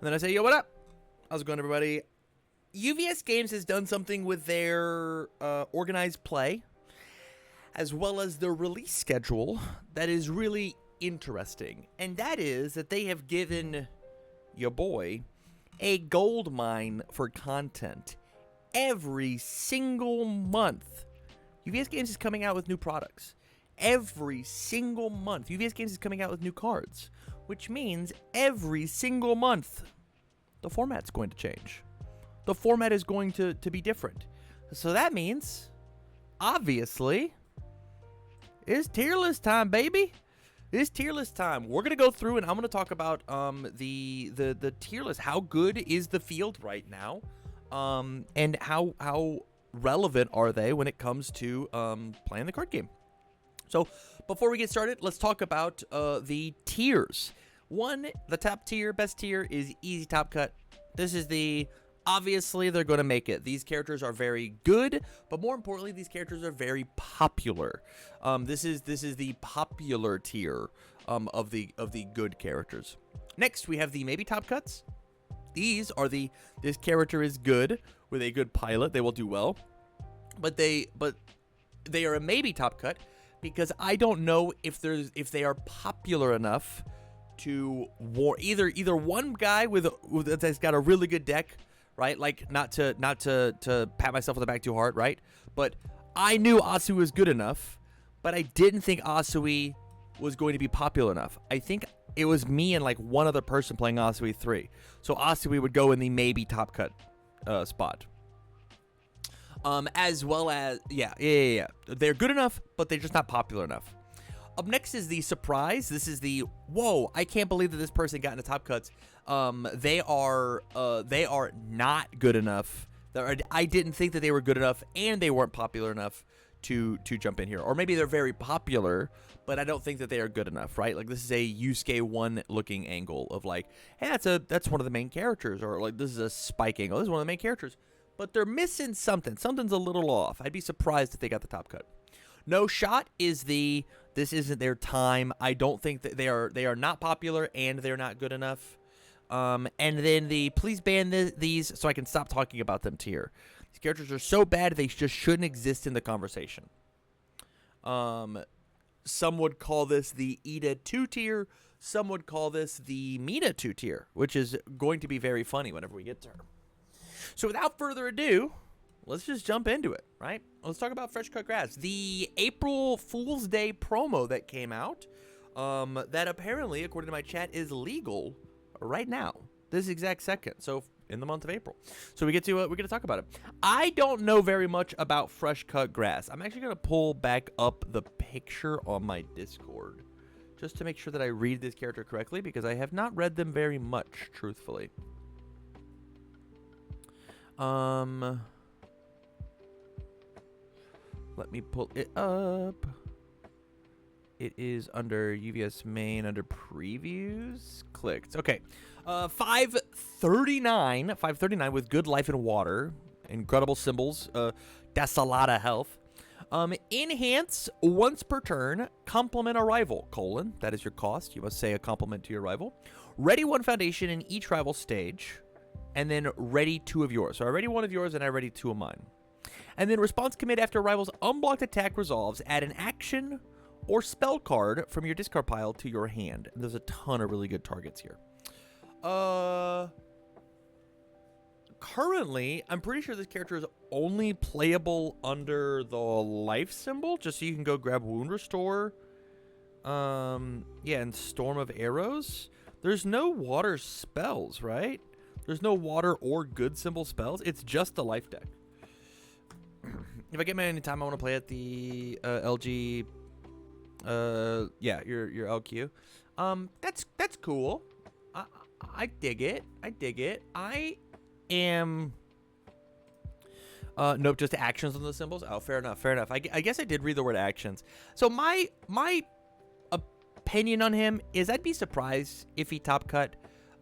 then I say, yo, what up? How's it going, everybody? UVS Games has done something with their organized play, as well as their release schedule, that is really interesting. And that is that they have given your boy a gold mine for content every single month. UVS Games is coming out with new products. Every single month, UVS Games is coming out with new cards, which means every single month, the format's going to change. The format is going to be different. So that means, obviously, it's tier list time, baby. It's tier list time. We're gonna go through and I'm gonna talk about the tier list. How good is the field right now, and how relevant are they when it comes to playing the card game? So before we get started, let's talk about the tiers. One, the top tier, best tier is easy top cut. This is the obviously they're going to make it. These characters are very good, but more importantly, these characters are very popular. This is the popular tier of the good characters. Next, we have the maybe top cuts. These are this character is good with a good pilot. They will do well, but they are a maybe top cut because I don't know if they are popular enough to war either one guy that's got a really good deck, right? Like not to pat myself on the back too hard, right? But I knew Asui was good enough, but I didn't think Asui was going to be popular enough. I think it was me and like one other person playing Asui 3. So Asui would go in the maybe top cut spot. As well as yeah. They're good enough, but they're just not popular enough. Up next is the surprise. This is the whoa! I can't believe that this person got into top cuts. They are not good enough. I didn't think that they were good enough, and they weren't popular enough to jump in here. Or maybe they're very popular, but I don't think that they are good enough. Right? Like this is a Yusuke 1 looking angle of like, hey, that's one of the main characters, or like this is a Spike angle. This is one of the main characters, but they're missing something. Something's a little off. I'd be surprised if they got the top cut. No Shot is this isn't their time. I don't think that they are not popular and they're not good enough. And then the please ban these so I can stop talking about them tier. These characters are so bad they just shouldn't exist in the conversation. Some would call this the Ida 2 tier. Some would call this the Mina 2 tier, which is going to be very funny whenever we get to her. So without further ado, let's just jump into it, right? Let's talk about Fresh Cut Grass. The April Fool's Day promo that came out, that apparently, according to my chat, is legal right now, this exact second. So in the month of April. So we're gonna talk about it. I don't know very much about Fresh Cut Grass. I'm actually gonna pull back up the picture on my Discord just to make sure that I read this character correctly because I have not read them very much, truthfully. Let me pull it up. It is under UVS main, under previews. Clicked. Okay. 539 with good life and water. Incredible symbols. Desolata health. Enhance once per turn. Compliment a rival. : that is your cost. You must say a compliment to your rival. Ready one foundation in each rival stage. And then ready 2 of yours. So I ready 1 of yours and I ready 2 of mine. And then response commit after rival's unblocked attack resolves. Add an action or spell card from your discard pile to your hand. And there's a ton of really good targets here. Currently, I'm pretty sure this character is only playable under the life symbol, just so you can go grab Wound Restore. Yeah, and Storm of Arrows. There's no water spells, right? There's no water or good symbol spells. It's just the life deck. If I get any time, I want to play at the LG. Yeah, your LQ. That's cool. I dig it. I am. Nope, just actions on the symbols. Oh, fair enough. I guess I did read the word actions. So my opinion on him is I'd be surprised if he top cut.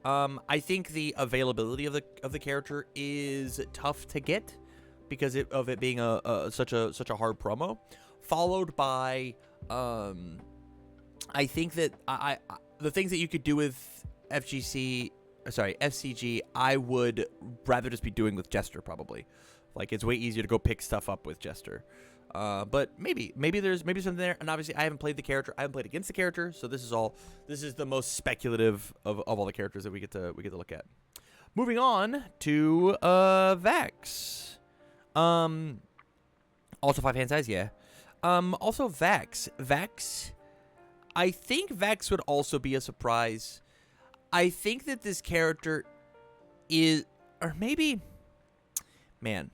I think the availability of the character is tough to get because of it being such a hard promo, followed by I think that the things that you could do with FGC sorry, FCG, I would rather just be doing with Jester probably. Like, it's way easier to go pick stuff up with Jester. But maybe there's something there. And obviously, I haven't played the character. I haven't played against the character. So this is the most speculative of all the characters that we get to look at. Moving on to Vax. Also 5 hand size, yeah. Also Vax. Vax. I think Vax would also be a surprise. I think that this character is, or maybe, man,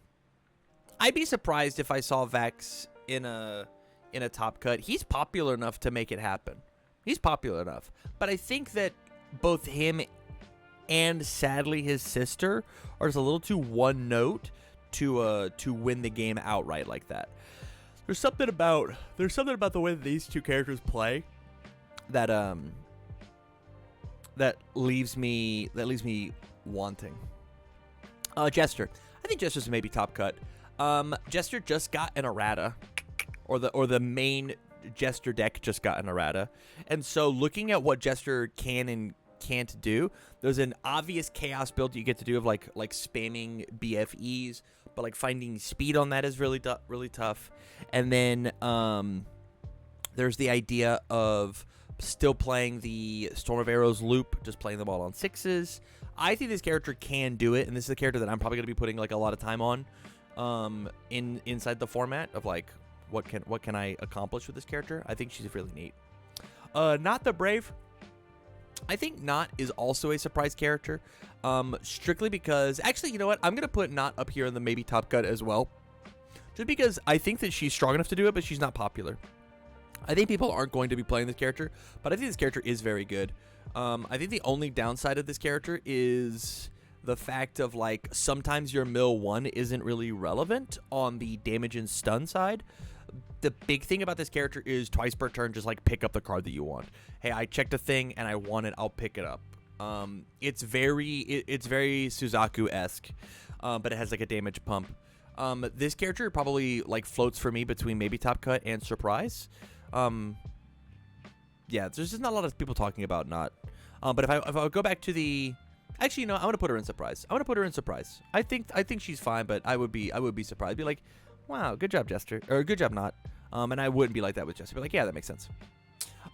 I'd be surprised if I saw Vax in a top cut. He's popular enough to make it happen. He's popular enough. But I think that both him and sadly his sister are just a little too one note to win the game outright like that. There's something about the way that these two characters play that leaves me wanting. Jester. I think Jester's maybe top cut. Jester just got an errata, or the main Jester deck just got an errata, and so looking at what Jester can and can't do, there's an obvious chaos build you get to do of like spamming BFEs, but like finding speed on that is really tough. And then there's the idea of still playing the Storm of Arrows loop, just playing them all on 6s. I think this character can do it, and this is a character that I'm probably going to be putting like a lot of time on inside the format of like what can I accomplish with this character. I think she's really neat. Not the Brave. I think Not is also a surprise character, strictly because, actually, you know what? I'm going to put Not up here in the maybe top cut as well, just because I think that she's strong enough to do it, but she's not popular. I think people aren't going to be playing this character, but I think this character is very good. I think the only downside of this character is the fact of, like, sometimes your mill 1 isn't really relevant on the damage and stun side. The big thing about this character is twice per turn, just like pick up the card that you want. Hey, I checked a thing and I want it, I'll pick it up. It's very Suzaku-esque, but it has like a damage pump. This character probably like floats for me between maybe top cut and surprise. Yeah, there's just not a lot of people talking about Not. But if I go back to the, actually, you know, I'm gonna put her in surprise. I think she's fine, but I would be surprised. Be like, wow, good job, Jester, or good job, Not. And I wouldn't be like that with Jester. Be like, yeah, that makes sense.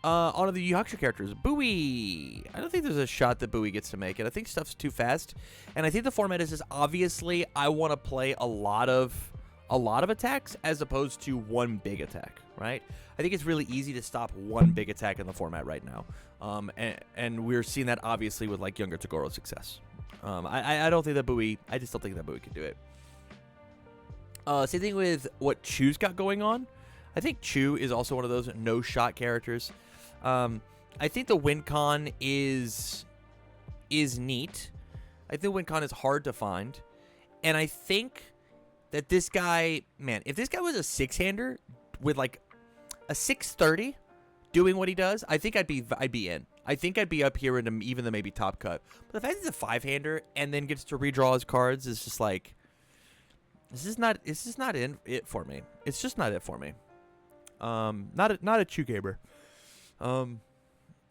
On to the Yu Hakusho characters, Bowie. I don't think there's a shot that Bowie gets to make it. I think stuff's too fast, and I think the format is obviously I want to play a lot of attacks as opposed to one big attack, right? I think it's really easy to stop one big attack in the format right now, and we're seeing that obviously with like younger Togoro's success. I don't think that Bowie. I just don't think that Bowie can do it. Same thing with what Chu's got going on. I think Chu is also one of those no-shot characters. I think the WinCon is neat. I think WinCon is hard to find. And I think that this guy, man, if this guy was a 6-hander with like a 630 doing what he does, I think I'd be in. I think I'd be up here in even the maybe top cut. But the fact he's a 5-hander and then gets to redraw his cards is just like, this is not it for me. It's just not it for me. Not a Chu gamer.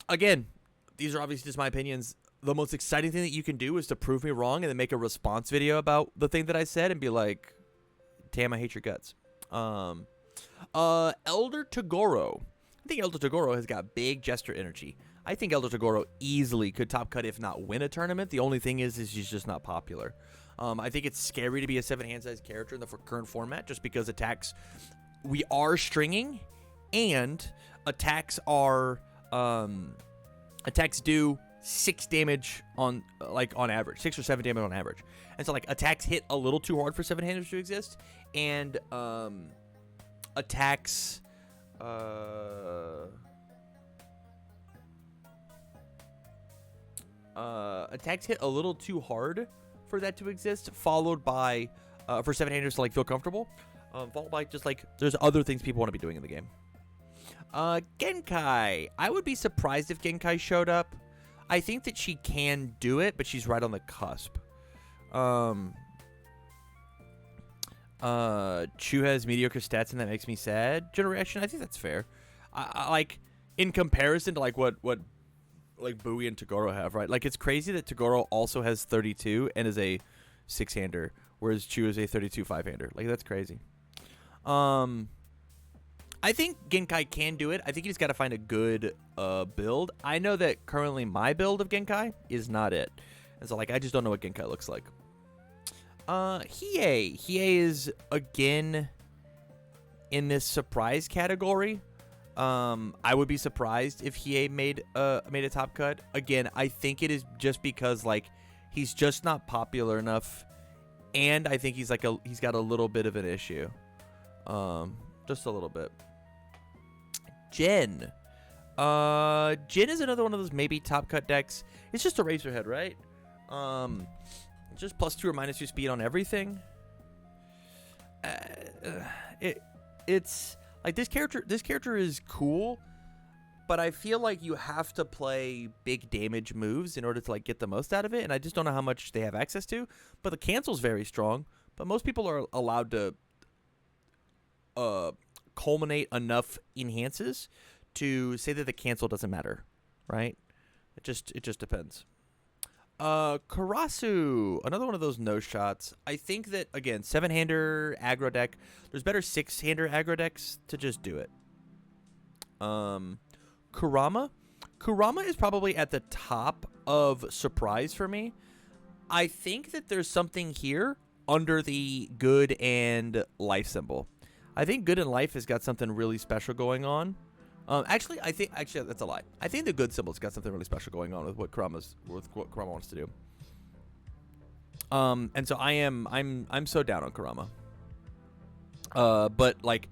Again, these are obviously just my opinions. The most exciting thing that you can do is to prove me wrong and then make a response video about the thing that I said and be like, Tam, I hate your guts. Elder Togoro. I think Elder Togoro has got big Jester energy. I think Elder Togoro easily could top cut, if not win a tournament. The only thing is she's just not popular. I think it's scary to be a 7-hand size character in the current format just because attacks, we are stringing, and attacks are, attacks do 6 damage on average, 6 or 7 damage on average. And so like attacks hit a little too hard for 7-handers to exist, and attacks attacks hit a little too hard for that to exist, followed by for 7-handers to like feel comfortable, followed by just like there's other things people want to be doing in the game. Genkai. I would be surprised if Genkai showed up. I think that she can do it, but she's right on the cusp. Chu has mediocre stats, and that makes me sad. Generation, I think that's fair. I like, in comparison to like what like Bowie and Toguro have, right? Like, it's crazy that Toguro also has 32 and is a 6-hander, whereas Chu is a 32 5-hander. Like, that's crazy. I think Genkai can do it. I think you just got to find a good build. I know that currently my build of Genkai is not it. And so, like, I just don't know what Genkai looks like. Hiei. Hiei is, again, in this surprise category. I would be surprised if Hiei made a top cut. Again, I think it is just because, like, he's just not popular enough. And I think he's got a little bit of an issue. Just a little bit. Jin. Jin is another one of those maybe top cut decks. It's just a Razorhead, right? Just +2 or -2 speed on everything. It's like this character is cool, but I feel like you have to play big damage moves in order to like get the most out of it, and I just don't know how much they have access to. But the cancel's very strong, but most people are allowed to culminate enough enhances to say that the cancel doesn't matter, right? It just depends. Karasu, another one of those no shots. I think that, again, 7-hander aggro deck. There's better 6-hander aggro decks to just do it. Kurama is probably at the top of surprise for me. I think that there's something here under the good and life symbol. I think good and life has got something really special going on. Actually, that's a lie. I think the good symbol's got something really special going on with what Kurama wants to do. And so I'm so down on Kurama. But like,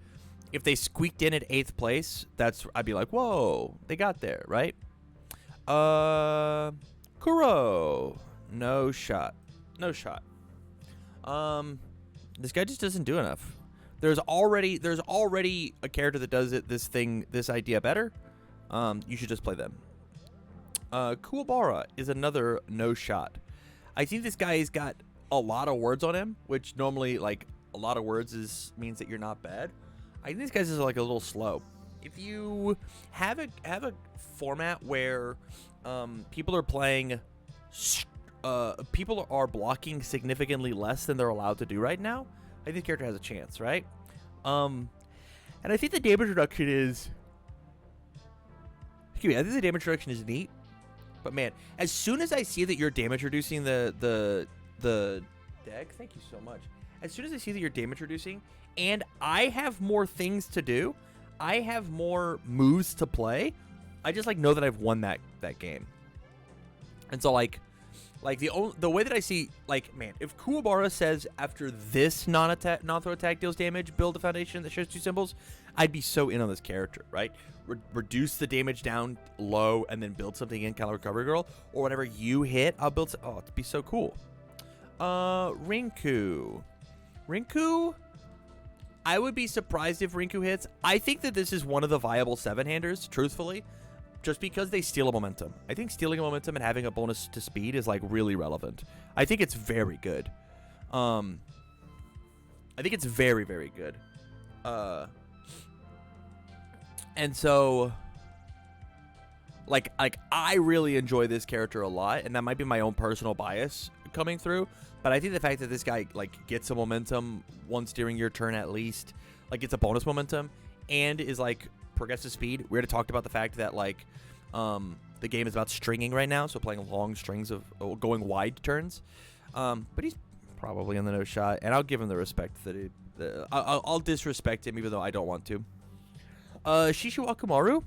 if they squeaked in at 8th place, I'd be like, whoa, they got there, right? Kuro, no shot. This guy just doesn't do enough. There's already a character that does this idea better. You should just play them. Kuwabara is another no shot. I think this guy's got a lot of words on him, which normally, like, a lot of words means that you're not bad. I think these guys is like a little slow. If you have a format where people are playing, people are blocking significantly less than they're allowed to do right now, I think this character has a chance, right? And I think the damage reduction is... Excuse me, I think the damage reduction is neat. But man, as soon as I see that you're damage reducing the deck, thank you so much. As soon as I see that you're damage reducing, and I have more things to do, I have more moves to play, I just like know that I've won that game. And so like the way that I see, like, man, if Kuwabara says after this non-throw attack deals damage, build a foundation that shares 2 symbols, I'd be so in on this character, right? Reduce the damage down low and then build something in, kind of Recovery Girl, or whenever you hit, I'll build. Oh, it'd be so cool. Rinku, I would be surprised if Rinku hits. I think that this is one of the viable 7-handers, truthfully. Just because they steal a momentum. I think stealing a momentum and having a bonus to speed is, like, really relevant. I think it's very good. I think it's very, very good. And so, like I really enjoy this character a lot, and that might be my own personal bias coming through. But I think the fact that this guy, like, gets a momentum once during your turn at least, like, gets a bonus momentum, and is, like, progressive speed. We already talked about the fact that, like, the game is about stringing right now, so playing long strings of going wide turns. But he's probably in the no shot, and I'll give him the respect that I'll disrespect him even though I don't want to. Shishu Akumaru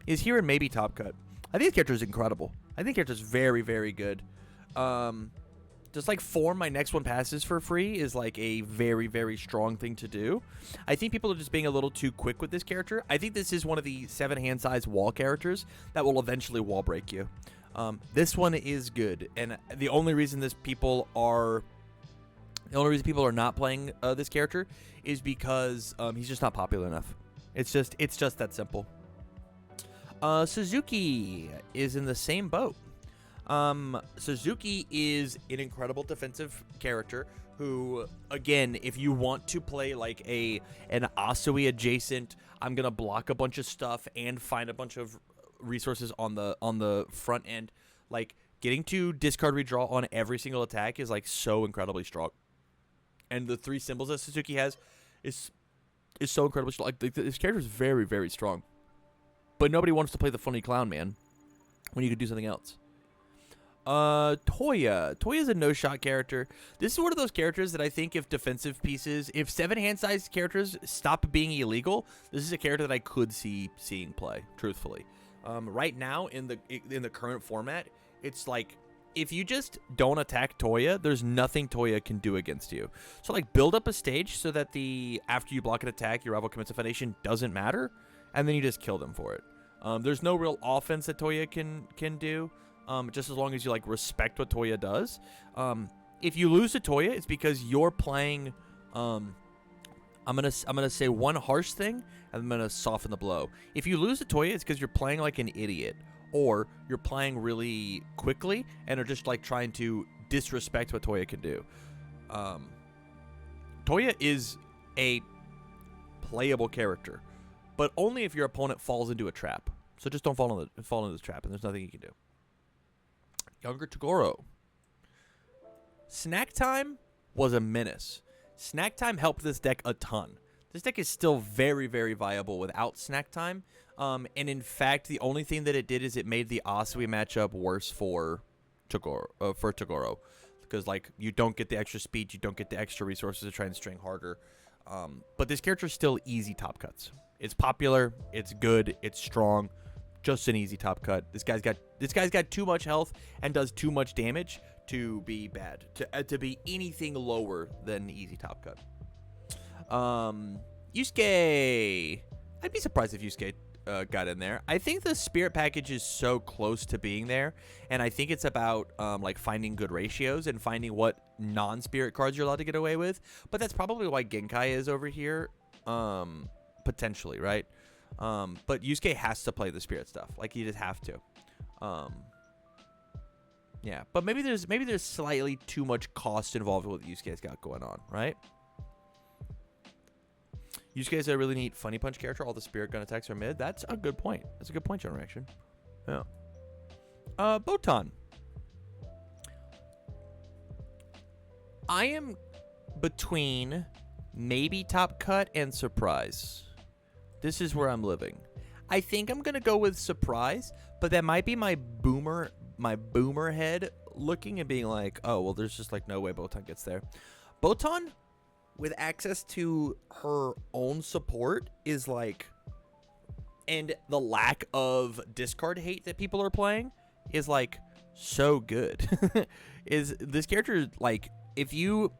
is here and maybe top cut. I think this character is incredible. I think the character is very, very good. Just like form my next one passes for free is like a very, very strong thing to do. I think people are just being a little too quick with this character. I think this is one of the 7-hand size wall characters that will eventually wall break you. This one is good, and the only reason people are not playing this character is because he's just not popular enough. It's just that simple. Suzuki is in the same boat. Suzuki is an incredible defensive character who, again, if you want to play like an Asui adjacent, I'm going to block a bunch of stuff and find a bunch of resources on the front end. Like, getting to discard redraw on every single attack is like so incredibly strong. And the 3 symbols that Suzuki has is so incredibly strong. Like, this character is very, very strong. But nobody wants to play the funny clown, man, when you could do something else. Toya. Toya's a no-shot character. This is one of those characters that I think if 7 hand-sized characters stop being illegal, this is a character that I could see seeing play, truthfully. Right now, in the current format, it's like, if you just don't attack Toya, there's nothing Toya can do against you. So, like, build up a stage so that after you block an attack, your rival commits a foundation doesn't matter, and then you just kill them for it. There's no real offense that Toya can do. Just as long as you like respect what Toya does. If you lose to Toya, it's because you're playing. I'm gonna say one harsh thing, and I'm gonna soften the blow. If you lose to Toya, it's because you're playing like an idiot, or you're playing really quickly and are just like trying to disrespect what Toya can do. Toya is a playable character, but only if your opponent falls into a trap. So just don't fall into the trap, and there's nothing you can do. Younger Toguro. Snack Time was a menace. Snack Time helped this deck a ton. This deck is still very, very viable without Snack Time. And in fact, the only thing that it did is it made the Asui matchup worse for Toguro. Because, like, you don't get the extra speed, you don't get the extra resources to try and string harder. But this character is still easy top cuts. It's popular, it's good, it's strong. Just an easy top cut. This guy's got too much health and does too much damage to be bad. To be anything lower than easy top cut. Yusuke. I'd be surprised if Yusuke got in there. I think the spirit package is so close to being there, and I think it's about like finding good ratios and finding what non-spirit cards you're allowed to get away with. But that's probably why Genkai is over here, potentially, right? But Yusuke has to play the spirit stuff. Like, you just have to. Yeah, but maybe there's slightly too much cost involved with what Yusuke's got going on, right? Yusuke is a really neat funny punch character. All the spirit gun attacks are mid. That's a good point. That's a good point, General Reaction. Yeah. Botan. I am between maybe top cut and surprise. This is where I'm living. I think I'm gonna go with surprise, but that might be my boomer head looking and being like, oh well, there's just like no way Botan gets there. Botan, with access to her own support, is like, and the lack of discard hate that people are playing is like so good. Is this character, like, if you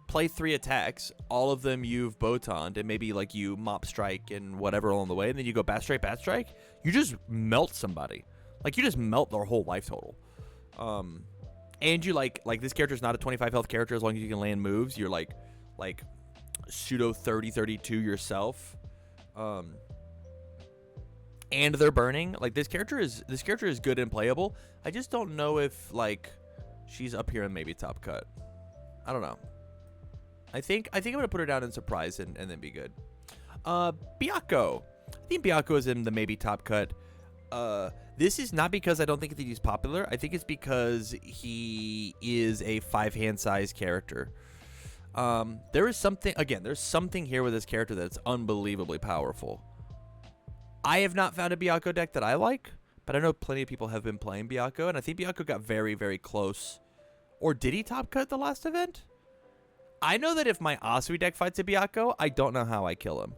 play 3 attacks, all of them you've Botaned, and maybe like you mop strike and whatever along the way, and then you go bat strike, you just melt somebody. Like, you just melt their whole life total. And you like this character's not a 25 health character as long as you can land moves. You're like pseudo 30-32 yourself. And they're burning. Like, this character is good and playable. I just don't know if like she's up here and maybe top cut. I don't know. I think I'm gonna put her down in surprise and then be good. Byakko. I think Byakko is in the maybe top cut. This is not because I don't think that he's popular. I think it's because he is a 5-hand size character. There's something here with this character that's unbelievably powerful. I have not found a Byakko deck that I like, but I know plenty of people have been playing Byakko, and I think Byakko got very, very close. Or did he top cut the last event? I know that if my Asui deck fights a Byakko, I don't know how I kill him.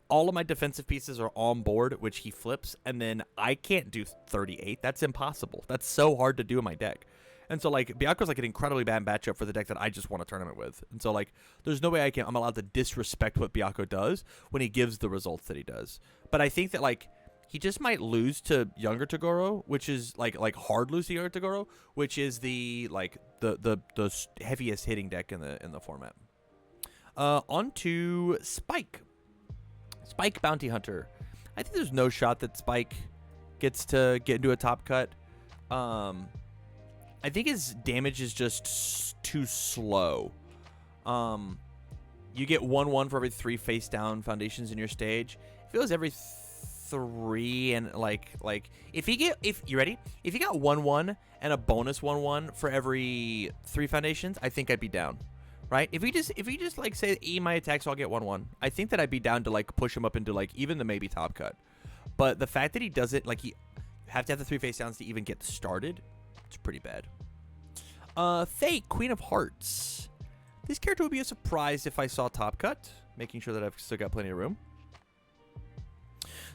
All of my defensive pieces are on board, which he flips, and then I can't do 38. That's impossible. That's so hard to do in my deck. And so, like, Byakko's like an incredibly bad matchup for the deck that I just want a tournament with. And so, like, there's no way I'm allowed to disrespect what Byakko does when he gives the results that he does. But I think that, like, he just might lose to Younger Toguro, which is like hard lose to Younger Toguro, which is the heaviest hitting deck in the format. On to Spike. Spike Bounty Hunter. I think there's no shot that Spike gets to get into a top cut. I think his damage is just too slow. You get 1/1 for every 3 face down foundations in your stage. It feels every 3 and like if you ready? If you got 1/1 and a bonus 1/1 for every 3 foundations, I think I'd be down. Right? If we just like say E my attack, so I'll get 1/1. I think that I'd be down to like push him up into like even the maybe top cut. But the fact that he does it, like, you have to have the 3 face downs to even get started, it's pretty bad. Faye, Queen of Hearts. This character would be a surprise if I saw top cut, making sure that I've still got plenty of room.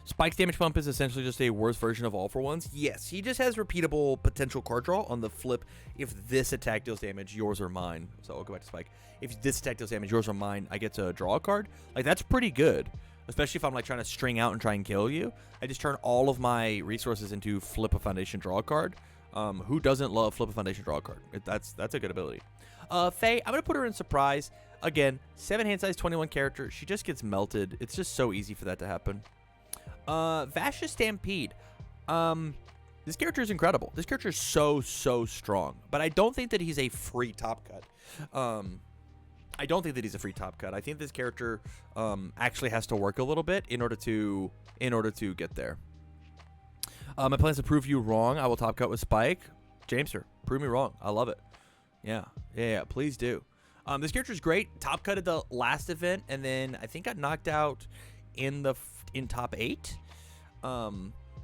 Spike's damage pump is essentially just a worse version of All for Ones. Yes, he just has repeatable potential card draw on the flip. If this attack deals damage, yours or mine. So I'll go back to Spike. If this attack deals damage, yours or mine, I get to draw a card. Like, that's pretty good. Especially if I'm like trying to string out and try and kill you. I just turn all of my resources into flip a foundation, draw a card. Who doesn't love flip a foundation, draw a card? That's a good ability. Faye, I'm gonna put her in surprise. Again, 7 hand size, 21 character. She just gets melted. It's just so easy for that to happen. Vasha Stampede. This character is incredible. This character is so strong. But I don't think that he's a free top cut. I don't think that he's a free top cut. I think this character actually has to work a little bit in order to get there. My plan is to prove you wrong. I will top cut with Spike. James, sir, prove me wrong. I love it. Yeah. Please do. This character is great. Top cut at the last event, and then I think got knocked out in top 8.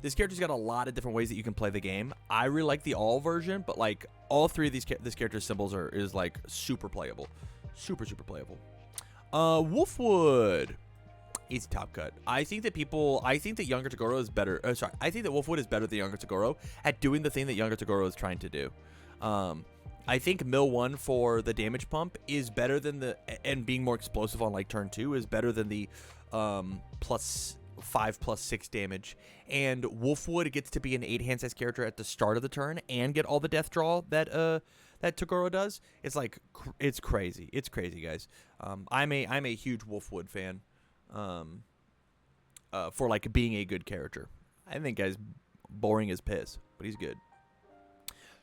This character's got a lot of different ways that you can play the game. I really like the all version, but like all 3 of this character's symbols is like super playable. Super playable. Wolfwood. Easy top cut. I think that Younger Toguro is better. I think that Wolfwood is better than Younger Toguro at doing the thing that Younger Toguro is trying to do. I think Mill 1 for the damage pump is better than and being more explosive on like turn 2 is better than the +5/+6 damage. And Wolfwood gets to be an 8 hand size character at the start of the turn and get all the death draw that Toguro does. It's like it's crazy. It's crazy, guys. I'm a huge Wolfwood fan. For like being a good character. I think guy's boring as piss, but he's good.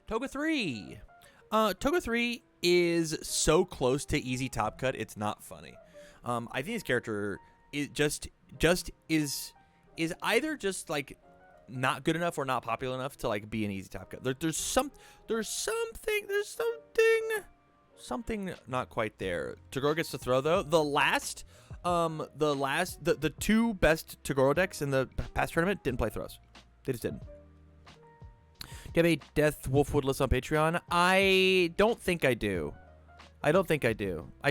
Toga 3. Toga 3 is so close to easy top cut, it's not funny. I think his character is just is either just like not good enough or not popular enough to like be an easy top cut. There's something not quite there. Toguro gets to throw though. The 2 best Toguro decks in the past tournament didn't play throws. They just didn't. Do you have a Death Wolfwood list on Patreon? I don't think I do. I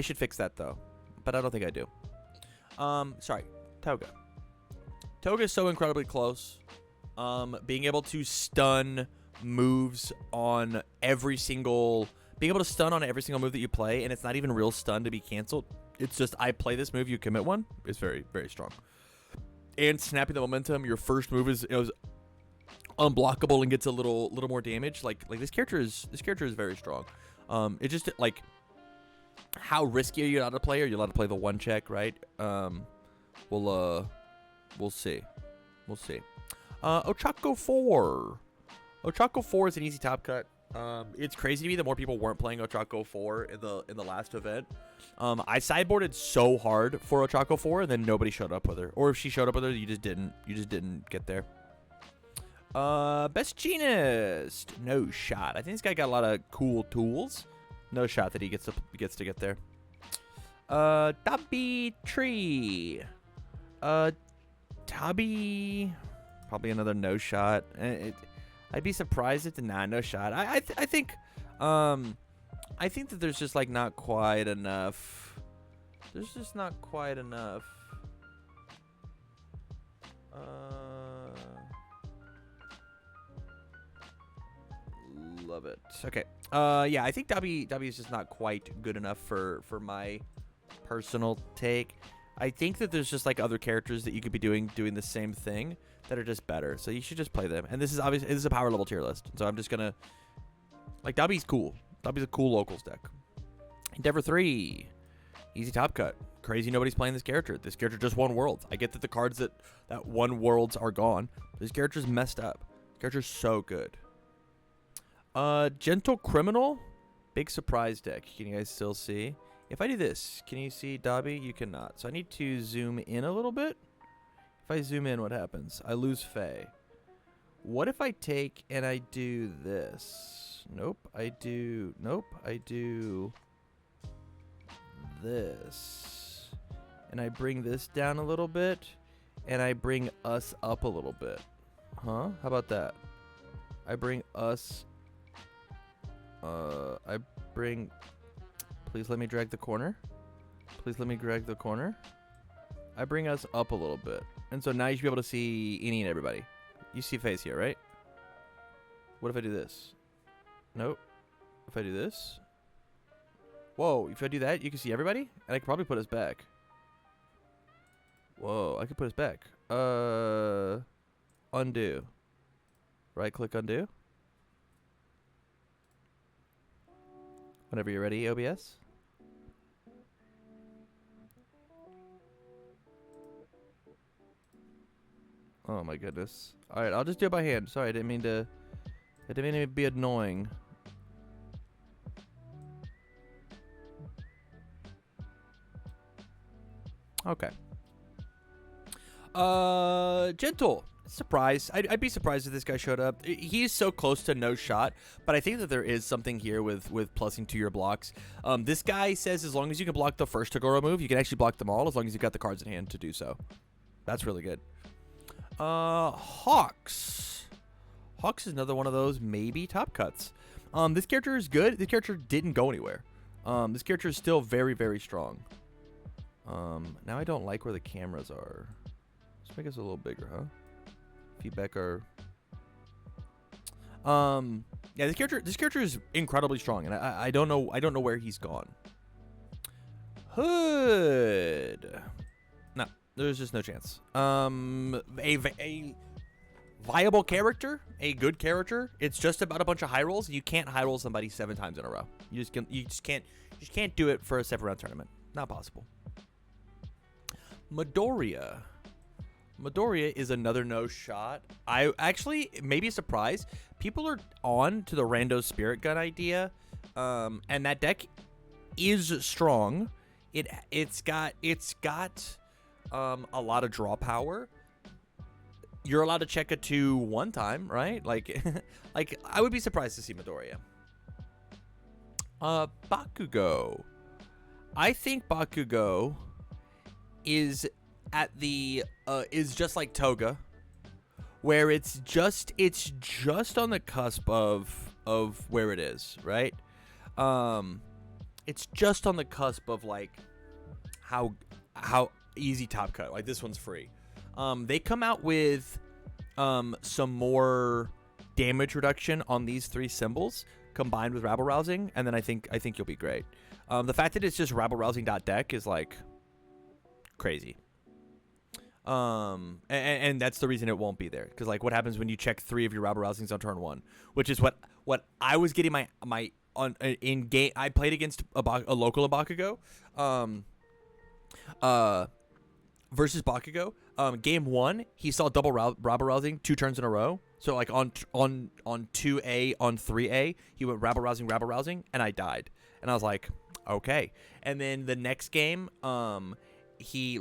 should fix that though, but I don't think I do. Sorry, Toga. Toga is so incredibly close. Being able to stun moves on every single move that you play, and it's not even real stun to be canceled. It's just I play this move, you commit one. It's very strong. And snapping the momentum, your first move is unblockable and gets a little more damage. Like this character is very strong. It's just like how risky are you allowed to play? Are you allowed to play the 1 check, right? We'll see. Ochako 4. Ochako 4 is an easy top cut. It's crazy to me that more people weren't playing Ochako 4 in the last event. I sideboarded so hard for Ochako 4 and then nobody showed up with her. Or if she showed up with her, you just didn't get there. Best Genist. No shot. I think this guy got a lot of cool tools. No shot that he gets to get there. Tabby Tree. Tabby. Probably another no shot. I'd be surprised if no shot. I think that there's just like not quite enough. There's just not quite enough. Love it. Okay. Yeah, I think W is just not quite good enough for my personal take. I think that there's just like other characters that you could be doing the same thing that are just better. So you should just play them. And this is a power level tier list. So I'm just gonna like W's cool. W's a cool locals deck. Endeavor 3. Easy top cut. Crazy nobody's playing this character. This character just won Worlds. I get that the cards that won Worlds are gone. This character's messed up. This character's so good. Gentle Criminal. Big surprise deck. Can you guys still see? If I do this, can you see Dobby? You cannot. So I need to zoom in a little bit. If I zoom in, what happens? I lose Faye. What if I take and I do this? Nope. I do this. And I bring this down a little bit. And I bring us up a little bit. Huh? How about that? I bring us... Please let me drag the corner. Please let me drag the corner. I bring us up a little bit. And so now you should be able to see any and everybody. You see face here, right? What if I do this? Nope. If I do this? Whoa, if I do that, you can see everybody? And I could probably put us back. Whoa, I could put us back. Undo. Right click undo. Whenever you're ready, OBS. Oh my goodness. Alright, I'll just do it by hand. Sorry, I didn't mean to be annoying. Okay. Gentle. Surprise. I'd be surprised if this guy showed up. He's so close to no shot, but I think that there is something here with plussing to your blocks. This guy says as long as you can block the first Tagoro move, you can actually block them all as long as you've got the cards in hand to do so. That's really good. Hawks. Hawks is another one of those maybe top cuts. This character is good. This character didn't go anywhere. This character is still very, very strong. Now I don't like where the cameras are. Let's make us a little bigger, huh? Feedback are... yeah, this character is incredibly strong, and I don't know where he's gone. Hood. No, there's just no chance. A viable character, a good character. It's just about a bunch of high rolls. You can't high roll somebody 7 times in a row. You just can't do it for a 7-round tournament. Not possible. Midoriya. Midoriya is another no shot. I actually maybe a surprise. People are on to the rando spirit gun idea, and that deck is strong. It's got a lot of draw power. You're allowed to check a 2 one time, right? Like, like I would be surprised to see Midoriya. Bakugo. I think Bakugo is at the is just like Toga, where it's just on the cusp of where it is, right? It's just on the cusp of like how easy top cut. Like this one's free. They come out with some more damage reduction on these 3 symbols combined with rabble rousing, and then I think you'll be great. The fact that it's just rabble rousing.deck is like crazy. And that's the reason it won't be there, because like what happens when you check 3 of your rabble rousings on turn 1, which is what I was getting my on in game. I played against a local Bakugo, versus Bakugo. Game 1, he saw double rabble rousing 2 turns in a row. So like on 2A, on 3A, he went rabble rousing, and I died. And I was like, okay. And then the next game, he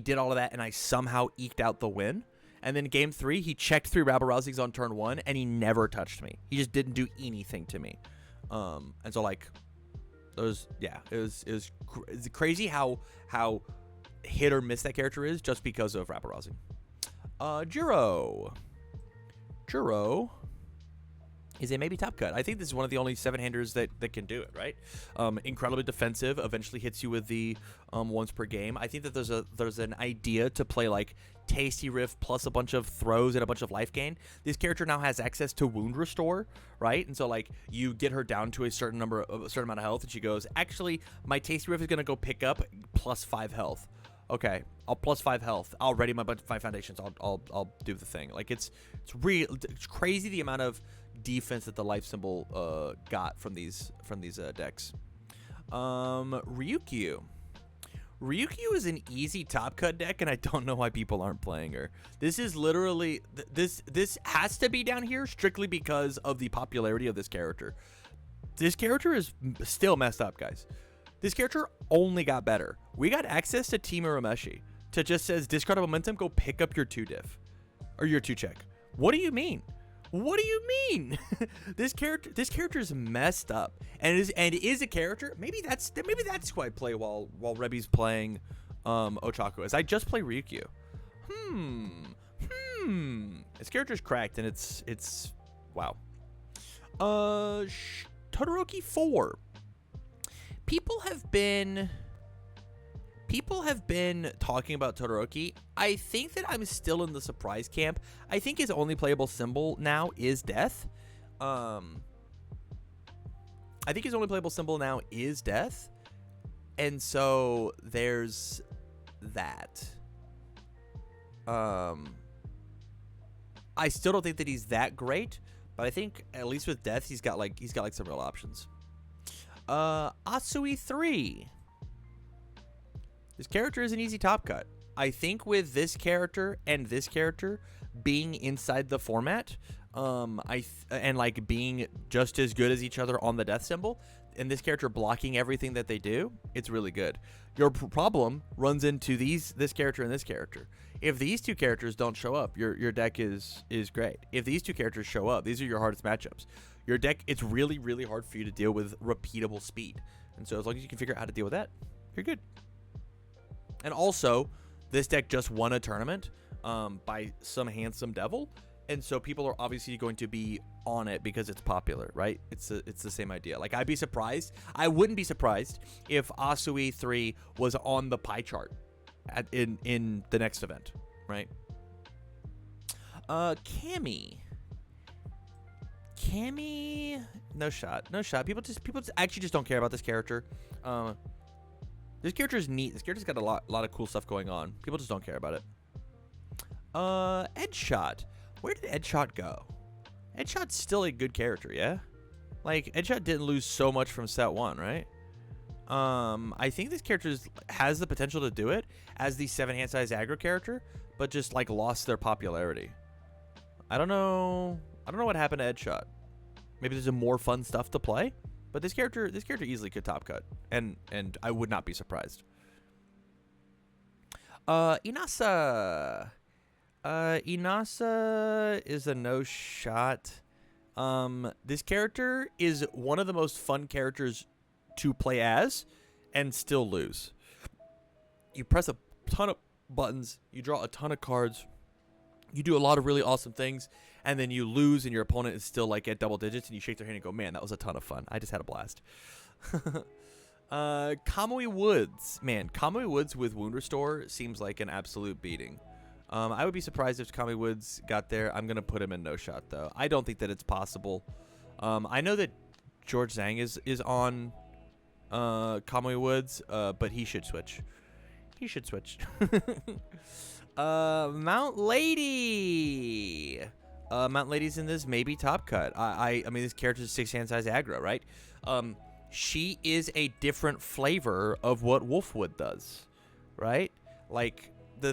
did all of that, and I somehow eked out the win. And then game 3, he checked 3 rabble rousings on turn 1, and he never touched me. He just didn't do anything to me. And so like, it was crazy how hit or miss that character is just because of rabble rousing. Juro is a maybe top cut. I think this is one of the only 7-handers that can do it, right? Incredibly defensive, eventually hits you with the once per game. I think that there's an idea to play like Tasty Rift plus a bunch of throws and a bunch of life gain. This character now has access to wound restore, right? And so like you get her down to a certain amount of health, and she goes, actually my Tasty Rift is gonna go pick up plus 5 health. Okay, I'll plus 5 health. I'll ready my foundations. I'll do the thing. Like it's crazy the amount of defense that the life symbol got from these decks. Ryukyu is an easy top cut deck, and I don't know why people aren't playing her. This is literally this has to be down here strictly because of the popularity of this character. This character is still messed up, guys. This character only got better. We got access to Team Urameshi. to just says discard a momentum, go pick up your 2 diff or your 2 check. What do you mean? What do you mean? This character is messed up, and it is a character. Maybe that's who I play while Rebi's playing Ochako. As I just play Ryukyu. His character's cracked, and it's wow. Todoroki 4. People have been talking about Todoroki. I think that I'm still in the surprise camp. I think his only playable symbol now is death. I think his only playable symbol now is death. And so there's that. I still don't think that he's that great, but I think at least with death he's got like some real options. Asui 3. This character is an easy top cut. I think with this character and this character being inside the format, and like being just as good as each other on the death symbol, and this character blocking everything that they do, it's really good. Your problem runs into this character and this character. If these 2 characters don't show up, your deck is great. If these 2 characters show up, these are your hardest matchups. Your deck, it's really, really hard for you to deal with repeatable speed. And so as long as you can figure out how to deal with that, you're good. And also, this deck just won a tournament by some handsome devil, and so people are obviously going to be on it because it's popular, right? It's the same idea. Like, I wouldn't be surprised if Asui 3 was on the pie chart in the next event, right? Cammy, no shot. People actually just don't care about this character. This character is neat. This character's got a lot of cool stuff going on. People just don't care about it. Edshot. Where did Edshot go? Edshot's still a good character, yeah? Like, Edshot didn't lose so much from set 1, right? I think this character has the potential to do it as the 7-hand size aggro character, but just, like, lost their popularity. I don't know what happened to Edshot. Maybe there's more fun stuff to play? But this character easily could top cut, and I would not be surprised. Inasa. Inasa is a no shot. This character is one of the most fun characters to play as and still lose. You press a ton of buttons, you draw a ton of cards, you do a lot of really awesome things, and then you lose and your opponent is still like at double digits, and you shake their hand and go, man, that was a ton of fun. I just had a blast. Kamui Woods. Man, Kamui Woods with Wound Restore seems like an absolute beating. I would be surprised if Kamui Woods got there. I'm going to put him in no shot, though. I don't think that it's possible. I know that George Zhang is on Kamui Woods, but he should switch. Mount Lady. Mount Lady's in this maybe top cut. I mean, this character's 6-hand size aggro, right? She is a different flavor of what Wolfwood does, right? Like, the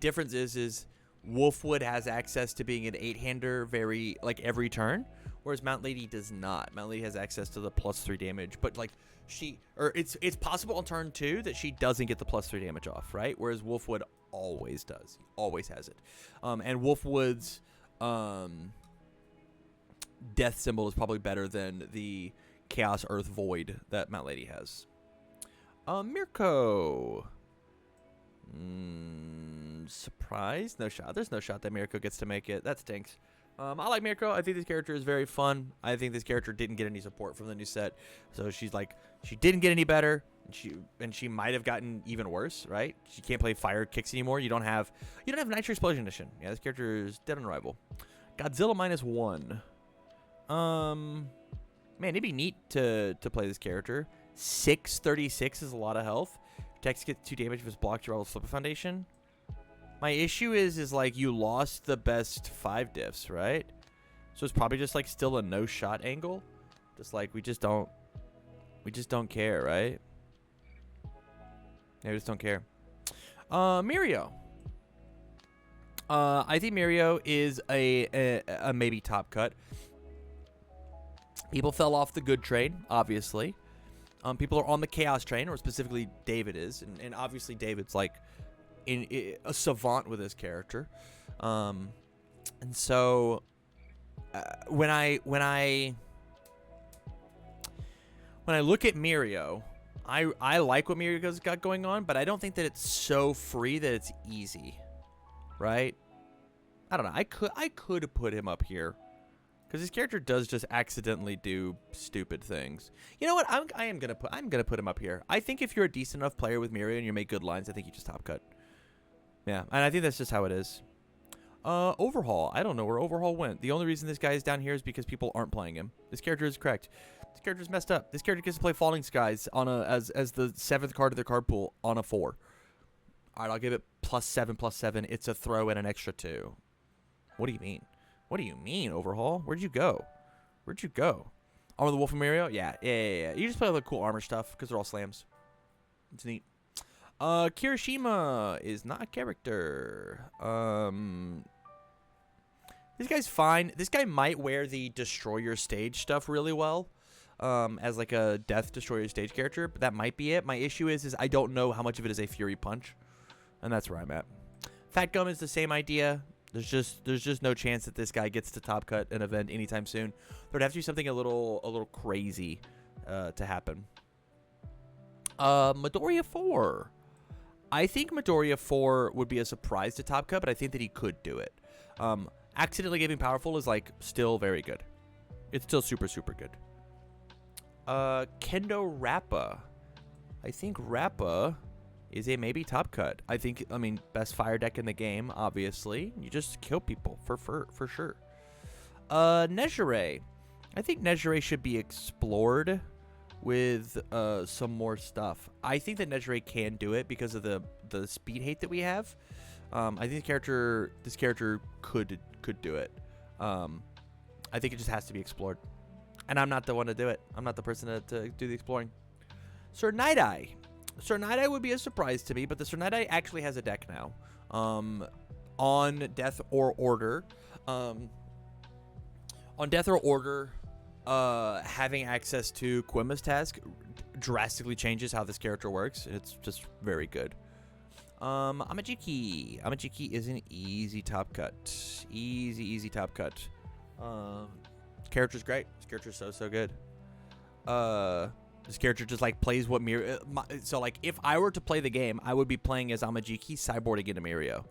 difference is Wolfwood has access to being an 8-hander every turn, whereas Mount Lady does not. Mount Lady has access to the +3 damage, but like it's possible on turn 2 that she doesn't get the +3 damage off, right? Whereas Wolfwood always does. He always has it. And Wolfwood's death symbol is probably better than the Chaos Earth Void that Mount Lady has. Mirko. Surprise? No shot. There's no shot that Mirko gets to make it. That stinks. I like Mirko. I think this character is very fun. I think this character didn't get any support from the new set, so she didn't get any better. And she might have gotten even worse, right? She can't play fire kicks anymore. You don't have Nitro Explosion Edition. Yeah, this character is dead on arrival. Godzilla -1. Man, it'd be neat to play this character. 636 is a lot of health. Dex gets 2 damage if it's blocked. You roll Flip a Foundation. My issue is like you lost the best 5 diffs, right? So it's probably just like still a no shot angle. Just like we just don't care, right? Yeah, we just don't care. Mirio. I think Mirio is a maybe top cut. People fell off the good train, obviously. People are on the chaos train, or specifically David is, and obviously David's like a savant with his character, and so when I look at Mirio, I like what Mirio's got going on, but I don't think that it's so free that it's easy, right? I don't know. I could put him up here because his character does just accidentally do stupid things. You know what? I'm gonna put him up here. I think if you're a decent enough player with Mirio and you make good lines, I think you just top cut. Yeah, and I think that's just how it is. Overhaul. I don't know where Overhaul went. The only reason this guy is down here is because people aren't playing him. This character is correct. This character is messed up. This character gets to play Falling Skies on as the 7th card of their card pool on a 4. All right, I'll give it +7/+7. It's a throw and an extra 2. What do you mean? What do you mean, Overhaul? Where'd you go? Where'd you go? Armor the Wolf and Mirio? Yeah. You just play all the cool armor stuff because they're all slams. It's neat. Kirishima is not a character. This guy's fine. This guy might wear the Destroy Your Stage stuff really well. As like a Death Destroy Your Stage character, but that might be it. My issue is I don't know how much of it is a Fury Punch. And that's where I'm at. Fat Gum is the same idea. There's just no chance that this guy gets to top cut an event anytime soon. There'd have to be something a little crazy to happen. Midoriya 4. I think Midoriya 4 would be a surprise to top cut, but I think that he could do it. Accidentally giving powerful is like still very good. It's still super good. Kendo Rappa. I think Rappa is a maybe top cut. I mean, best fire deck in the game, obviously. You just kill people for sure. Nejire. I think Nejire should be explored with some more stuff. I think that Nejire can do it because of the speed hate that we have. I think this character could do it. I think it just has to be explored. And I'm not the one to do it. I'm not the person to do the exploring. Sir Night-Eye. Sir Night-Eye would be a surprise to me, but the Sir Night-Eye actually has a deck now. On Death or Order. On Death or Order, having access to Quima's task drastically changes how this character works. It's just very good. Amajiki. Amajiki is an easy top cut. Easy top cut. Character's great. This character's so good. This character just like plays what Mirio. So like if I were to play the game, I would be playing as Amajiki, sideboarding into Mirio.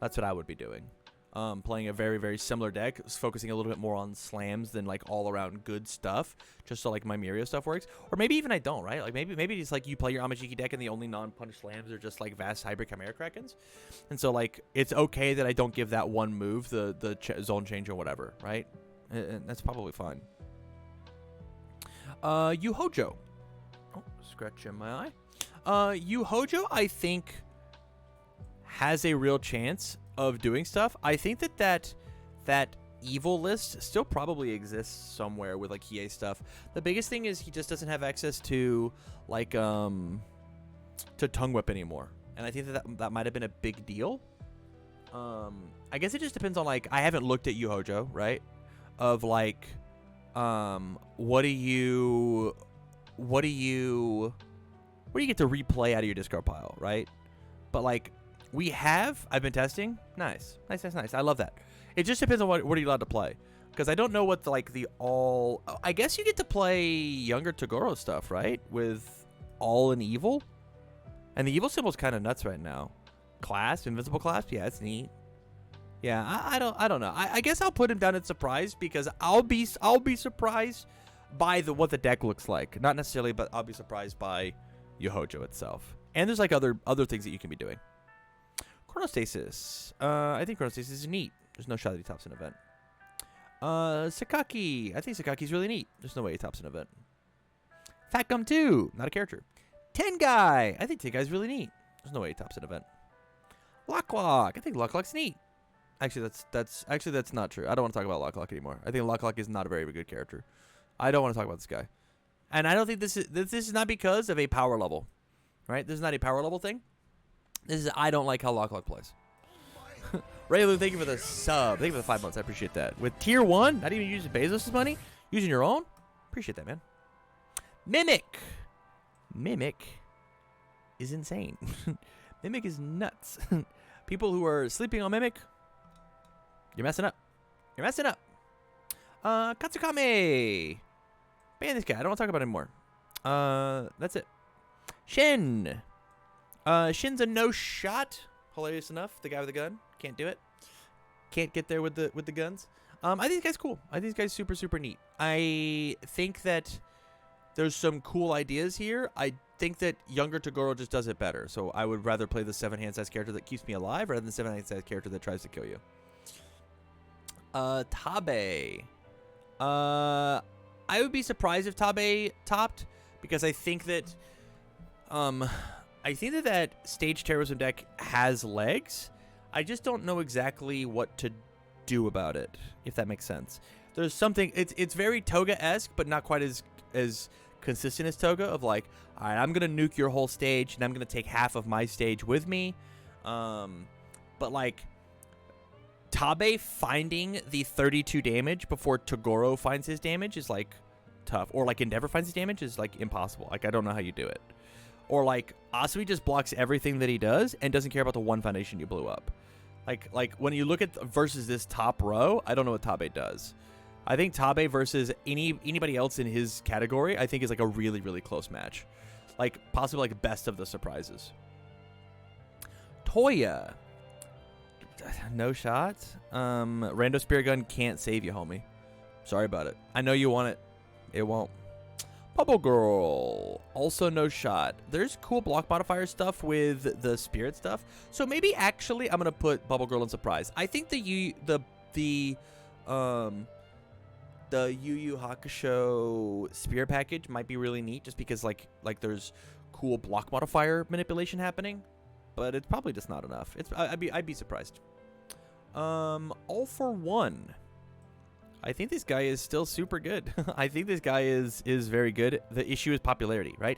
That's what I would be doing. Playing a very similar deck, focusing a little bit more on slams than like all around good stuff, just so like my Mirio stuff works. Or maybe even I don't, right? Like maybe it's like you play your Amajiki deck and the only non-punch slams are just like Vast Hybrid Chimera Krakens, and so like it's okay that I don't give that one move the zone change or whatever, right? And that's probably fine. Yuhojo. Oh, scratch in my eye. Yuhojo, I think, has a real chance of doing stuff. I think that evil list still probably exists somewhere with like Hiei stuff. The biggest thing is he just doesn't have access to like to Tongue Whip anymore, and I think that might have been a big deal. I guess it just depends on like I haven't looked at Yuhojo, right? Of like what do you get to replay out of your discard pile, right? But like I've been testing. Nice. I love that. It just depends on what are you allowed to play, because I don't know what I guess you get to play younger Toguro stuff, right? With all and evil, and the evil symbol's kind of nuts right now. Clasp, invincible clasp, yeah, it's neat. Yeah, I don't know. I guess I'll put him down at surprise because I'll be surprised by what the deck looks like. Not necessarily, but I'll be surprised by Yuhojo itself. And there's like other things that you can be doing. Chronostasis. I think Chronostasis is neat. There's no shot that he tops an event. Sakaki. I think Sakaki's really neat. There's no way he tops an event. Fat Gum 2. Not a character. Tengai. I think Tengai's really neat. There's no way he tops an event. Lock. I think Lock's neat. Actually, that's not true. I don't want to talk about Lock anymore. I think Lock is not a very good character. I don't want to talk about this guy. And I don't think this is not because of a power level. Right? This is not a power level thing. This is I don't like how Lock plays. Raylu, thank you for the sub. Thank you for the 5 months. I appreciate that. With tier 1, not even using Bezos' money, using your own. Appreciate that, man. Mimic is insane. Mimic is nuts. People who are sleeping on Mimic, you're messing up. You're messing up. Katsukame. Ban this guy. I don't want to talk about him anymore. That's it. Shin. Shin's a no shot. Hilarious enough. The guy with the gun. Can't do it. Can't get there with the guns. I think this guy's cool. I think this guy's super, super neat. I think that there's some cool ideas here. I think that younger Toguro just does it better. So I would rather play the 7-hand size character that keeps me alive rather than the 7-hand size character that tries to kill you. Tabe. I would be surprised if Tabe topped because I think that that stage terrorism deck has legs. I just don't know exactly what to do about it, if that makes sense. There's something, it's very Toga-esque, but not quite as consistent as Toga of like, all right, I'm going to nuke your whole stage, and I'm going to take half of my stage with me. But like, Tabe finding the 32 damage before Toguro finds his damage is like tough. Or like Endeavor finds his damage is like impossible. Like, I don't know how you do it. Or like, Asui just blocks everything that he does and doesn't care about the one foundation you blew up. Like when you look at versus this top row, I don't know what Tabe does. I think Tabe versus anybody else in his category, I think is like a really, really close match. Like possibly like best of the surprises. Toya. No shot. Rando Spear Gun can't save you, homie. Sorry about it. I know you want it. It won't. Bubble Girl, also no shot. There's cool block modifier stuff with the spirit stuff. So maybe actually I'm gonna put Bubble Girl in surprise. I think the Yu Yu Hakusho spirit package might be really neat just because like there's cool block modifier manipulation happening, but it's probably just not enough. I'd be surprised. All for One. I think this guy is still super good. I think this guy is very good. The issue is popularity, right?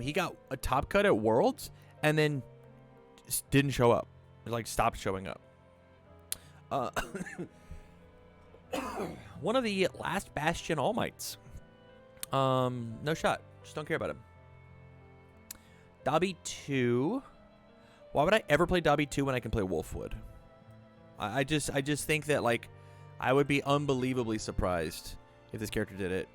He got a top cut at Worlds and then just didn't show up. Like stopped showing up. One of the last Bastion All Mights. No shot. Just don't care about him. Dobby 2. Why would I ever play Dobby 2 when I can play Wolfwood? I just think that like I would be unbelievably surprised if this character did it.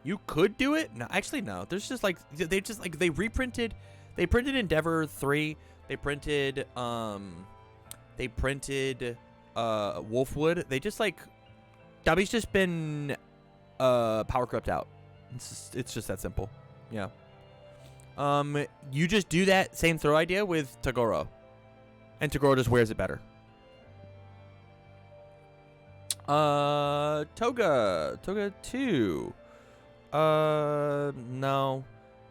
You could do it. No, actually, no. There's just like they reprinted. They printed Endeavor 3. They printed Wolfwood. They just like Dobby's just been power corrupt out. It's just that simple. Yeah. You just do that same throw idea with Toguro, and Toguro just wears it better. Toga 2. No.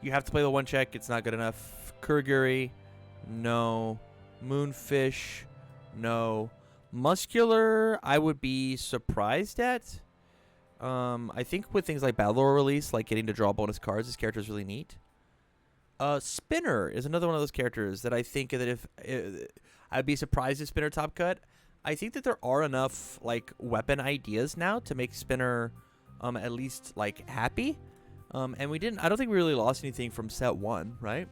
You have to play the one check. It's not good enough. Kuriguri. No. Moonfish. No. Muscular, I would be surprised at. I think with things like Battle Lore release, like getting to draw bonus cards, this character is really neat. Spinner is another one of those characters that I think that if I'd be surprised if Spinner top cut. I think that there are enough like weapon ideas now to make Spinner at least like happy. And I don't think we really lost anything from set 1, right?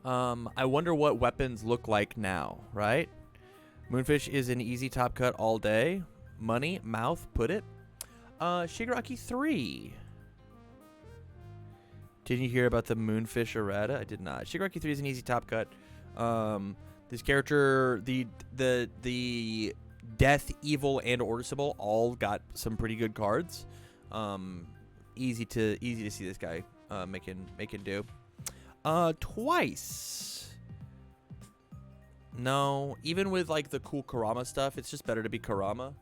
I wonder what weapons look like now, right? Moonfish is an easy top cut all day. Money, mouth, put it. Shigaraki 3. Did you hear about the Moonfish errata? I did not. Shigaraki 3 is an easy top cut. This character, the Death, Evil, and Order Symbol all got some pretty good cards. Easy to see this guy making do. Twice. No, even with like the cool Kurama stuff, it's just better to be Kurama.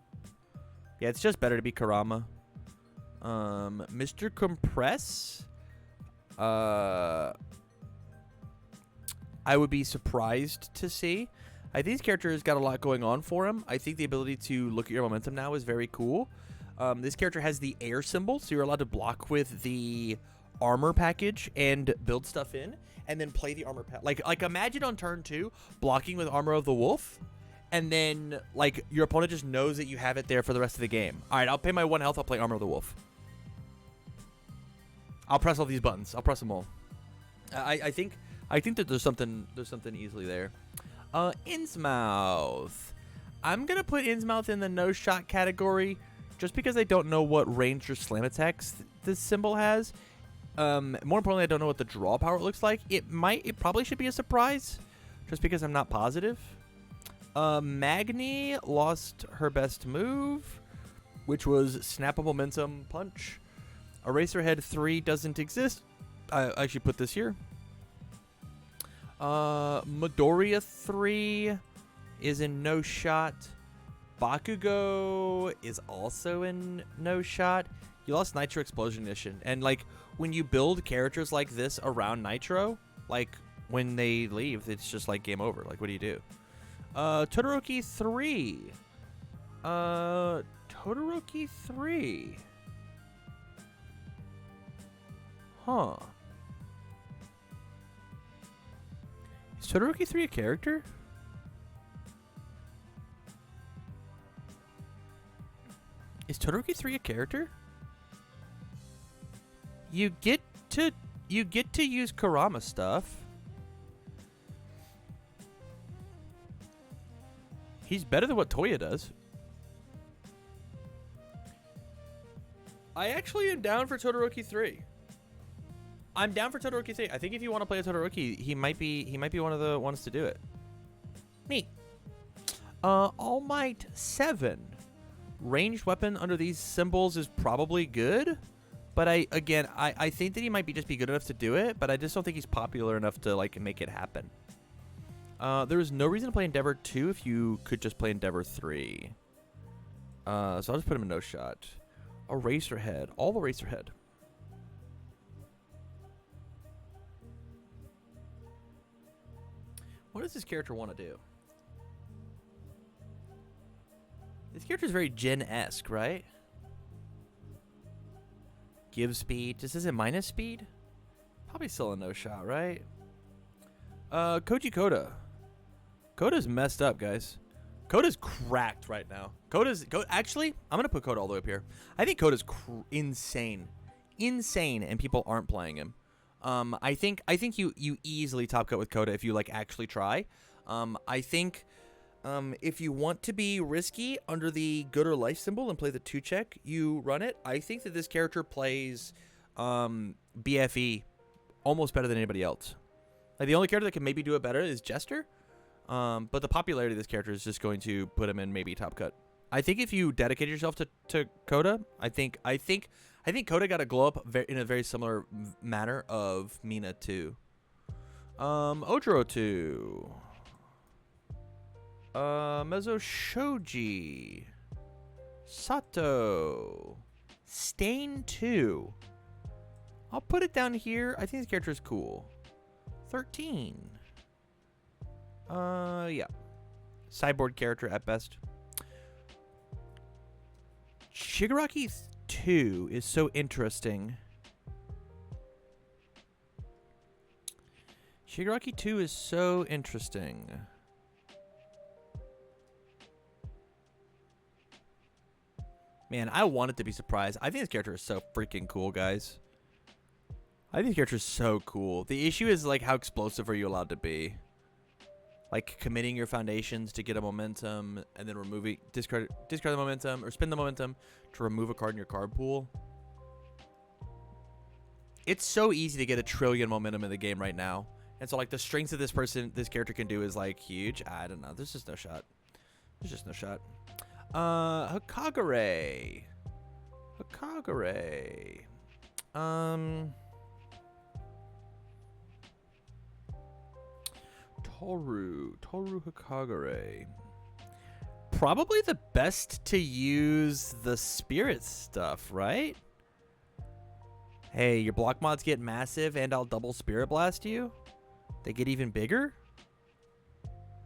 Yeah, it's just better to be Kurama. Mr. Compress. I would be surprised to see. I think this character has got a lot going on for him. I think the ability to look at your momentum now is very cool. This character has the air symbol, so you're allowed to block with the armor package and build stuff in, and then play the armor pack. Like imagine on turn 2 blocking with Armor of the Wolf, and then like your opponent just knows that you have it there for the rest of the game. All right, I'll pay my 1 health. I'll play Armor of the Wolf. I'll press all these buttons. I'll press them all. I think I think that there's something easily there. Innsmouth. I'm gonna put Innsmouth in the no shot category, just because I don't know what range or slam attacks this symbol has. More importantly, I don't know what the draw power looks like. It probably should be a surprise, just because I'm not positive. Magni lost her best move, which was Snap a Momentum Punch. Eraserhead 3 doesn't exist. I should put this here. Midoriya 3 is in no shot. Bakugo is also in no shot. You lost Nitro Explosion Edition. And, like, when you build characters like this around Nitro, like, when they leave, it's just, like, game over. Like, what do you do? Todoroki 3. Todoroki 3. Huh. Is Todoroki 3 a character? Is Todoroki 3 a character? You get to use Kurama stuff. He's better than what Toya does. I actually am down for Todoroki 3. I'm down for Todoroki 3. I think if you want to play a Todoroki, he might be one of the ones to do it. Neat. All Might 7. Ranged weapon under these symbols is probably good, but I think that he might just be good enough to do it, but I just don't think he's popular enough to like make it happen. There is no reason to play Endeavor 2 if you could just play Endeavor 3. So I'll just put him in no shot. Eraserhead. All Eraserhead. What does this character want to do? This character is very Gen-esque, right? Give speed. Just is it minus speed? Probably still a no shot, right? Koji Koda. Koda's messed up, guys. Koda's cracked right now. Actually, I'm gonna put Koda all the way up here. I think Koda's insane, and people aren't playing him. I think you easily top cut with Koda if you like actually try. I think if you want to be risky under the good or life symbol and play the 2 check, you run it. I think that this character plays BFE almost better than anybody else. Like the only character that can maybe do it better is Jester. But the popularity of this character is just going to put him in maybe top cut. I think if you dedicate yourself to Koda, I think Koda got to glow up in a very similar manner of Mina 2. Ojiro 2. Mezzo Shoji. Sato. Stain 2. I'll put it down here. I think this character is cool. 13. Yeah. Cyborg character at best. Shigaraki 2 is so interesting. Shigaraki 2 is so interesting. Man, I wanted to be surprised. I think this character is so freaking cool, guys. I think this character is so cool. The issue is, like, how explosive are you allowed to be? Like, committing your foundations to get a momentum and then discard the momentum or spend the momentum to remove a card in your card pool. It's so easy to get 1 trillion momentum in the game right now. And so, like, the strengths that this character can do is, like, huge. I don't know. There's just no shot. There's just no shot. Hokagure. Toru Hokagure. Probably the best to use the spirit stuff, right? Hey, your block mods get massive and I'll double spirit blast you. They get even bigger.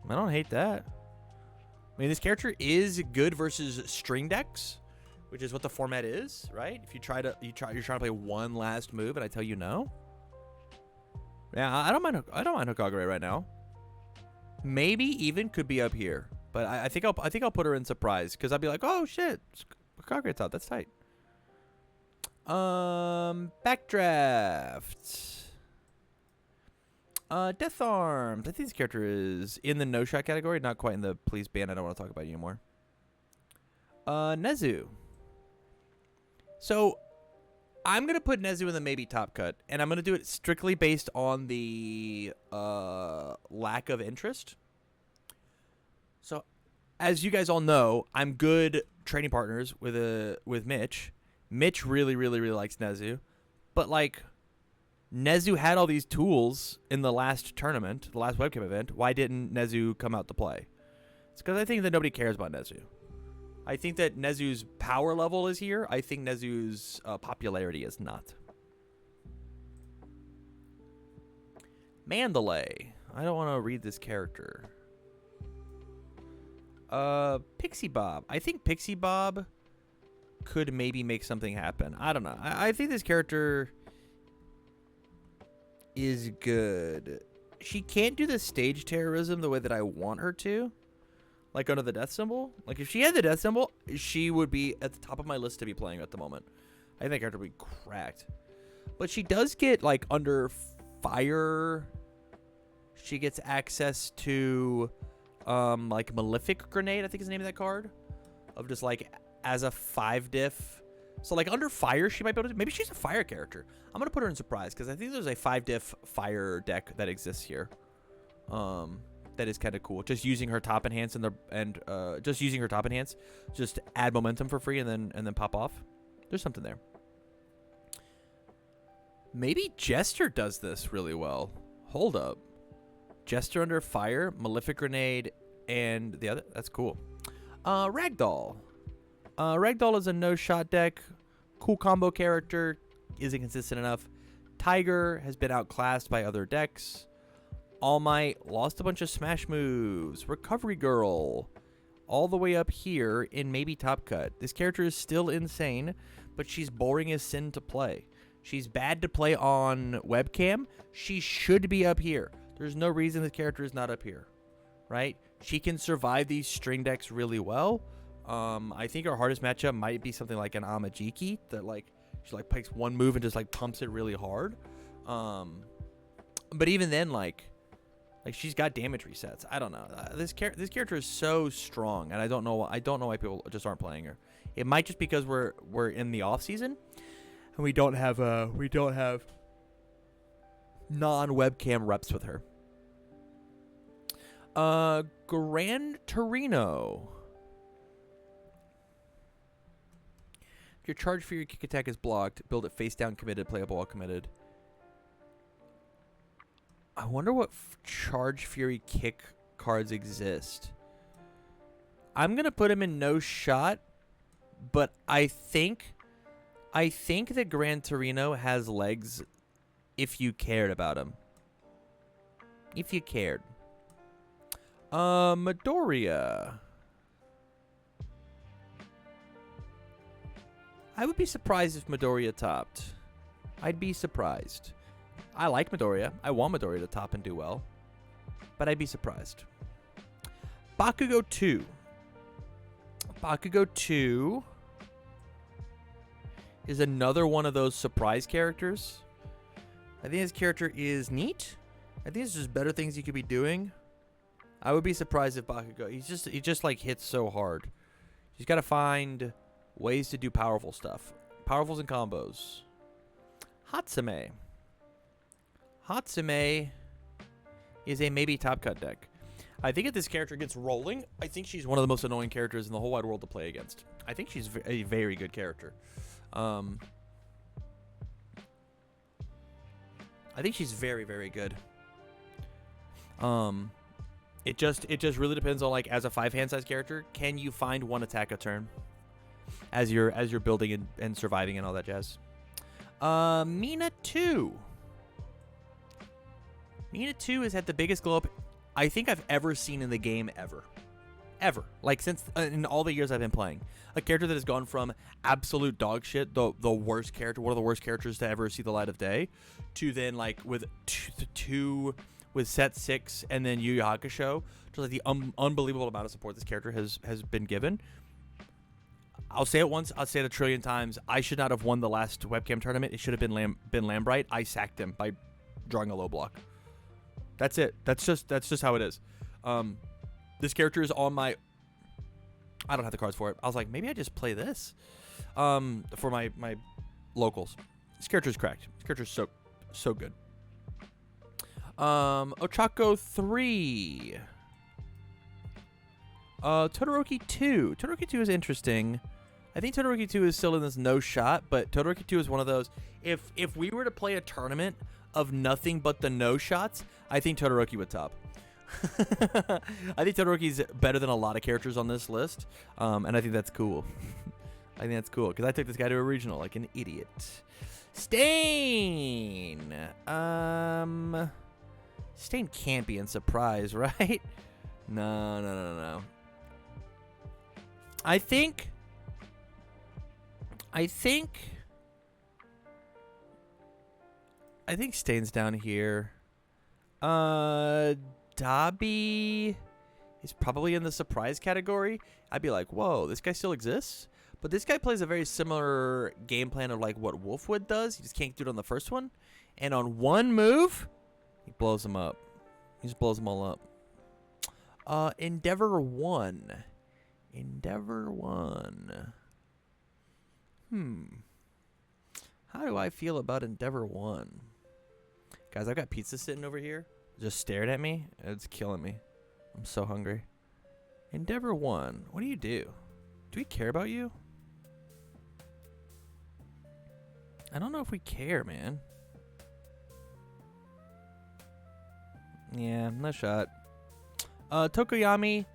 I don't hate that. I mean, this character is good versus string decks, which is what the format is, right? If you're trying to play one last move and I tell you no. Yeah, I don't mind Hokagure right now. Maybe even could be up here, but I think I'll put her in surprise because I'll be like, oh shit, Hokagure's out. That's tight. Backdraft. Death Arms. I think this character is in the no-shot category, not quite in the please ban, I don't want to talk about you anymore. Nezu. So, I'm going to put Nezu in the maybe top cut, and I'm going to do it strictly based on the lack of interest. So, as you guys all know, I'm good training partners with Mitch. Mitch really, really, really likes Nezu. But, like, Nezu had all these tools in the last tournament, the last webcam event. Why didn't Nezu come out to play? It's because I think that nobody cares about Nezu. I think that Nezu's power level is here. I think Nezu's popularity is not. Mandalay. I don't want to read this character. Pixie Bob. I think Pixie Bob could maybe make something happen. I don't know. I think this character is good. She can't do the stage terrorism the way that I want her to. Like under the death symbol. Like if she had the death symbol, she would be at the top of my list to be playing at the moment. I think that character would be cracked. But she does get like under fire. She gets access to like Malefic Grenade, I think is the name of that card. Of just like as a 5 diff. So like under fire, she might be able to. Maybe she's a fire character. I'm gonna put her in surprise because I think there's a 5 diff fire deck that exists here. That is kind of cool. Just using her top enhance just using her top enhance, just add momentum for free and then pop off. There's something there. Maybe Jester does this really well. Hold up. Jester under fire, Malefic Grenade, and the other. That's cool. Ragdoll. Ragdoll is a no-shot deck. Cool combo character. Isn't consistent enough. Tiger has been outclassed by other decks. All Might lost a bunch of smash moves. Recovery Girl. All the way up here in maybe top cut. This character is still insane, but she's boring as sin to play. She's bad to play on webcam. She should be up here. There's no reason this character is not up here, right? She can survive these string decks really well. I think our hardest matchup might be something like an Amajiki that like she like picks one move and just like pumps it really hard. But even then, like she's got damage resets. I don't know. This character is so strong, and I don't know why people just aren't playing her. It might just because we're in the off season, and we don't have non-webcam reps with her. Gran Torino. If your charge for your kick attack is blocked, build it face down committed, playable while committed. I wonder what Charge Fury kick cards exist. I'm going to put him in no shot, but I think that Gran Torino has legs if you cared about him. If you cared. Midoriya. I would be surprised if Midoriya topped. I'd be surprised. I like Midoriya. I want Midoriya to top and do well. But I'd be surprised. Bakugo 2. Bakugo 2 is another one of those surprise characters. I think his character is neat. I think it's just better things he could be doing. I would be surprised if Bakugo... He just like hits so hard. He's got to find ways to do powerful stuff. Powerfuls and combos. Hatsume. Hatsume is a maybe top cut deck. I think if this character gets rolling, I think she's one of the most annoying characters in the whole wide world to play against. I think she's a very good character. I think she's very, very good. It just really depends on, like, as a 5 hand size character, can you find one attack a turn as you're building and surviving and all that jazz. Mina 2. Mina 2 has had the biggest glow up I think I've ever seen in the game ever. Like, since in all the years I've been playing. A character that has gone from absolute dog shit, the worst character, one of the worst characters to ever see the light of day, to then, like, with with set 6 and then Yu Yu Hakusho, just like the unbelievable amount of support this character has been given. I'll say it once, I'll say it a trillion times. I should not have won the last webcam tournament. It should have been Lambright. I sacked him by drawing a low block. That's it. That's just how it is. This character is on my. I don't have the cards for it. I was like, maybe I just play this. For my locals. This character's cracked. This character's so good. Ochako 3. Todoroki 2. Todoroki 2 is interesting. I think Todoroki 2 is still in this no shot, but Todoroki 2 is one of those. If we were to play a tournament of nothing but the no shots, I think Todoroki would top. I think Todoroki's better than a lot of characters on this list, and I think that's cool. I think that's cool because I took this guy to a regional like an idiot. Stain. Stain can't be in surprise, right? No. I think Stain's down here. Dabi is probably in the surprise category. I'd be like, whoa, this guy still exists? But this guy plays a very similar game plan of like what Wolfwood does. He just can't do it on the first one. And on one move, he blows them up. He just blows them all up. Endeavor 1. Endeavor 1. How do I feel about Endeavor 1? Guys, I've got pizza sitting over here. Just stared at me. It's killing me. I'm so hungry. Endeavor 1. What do you do? Do we care about you? I don't know if we care, man. Yeah, no shot. Tokoyami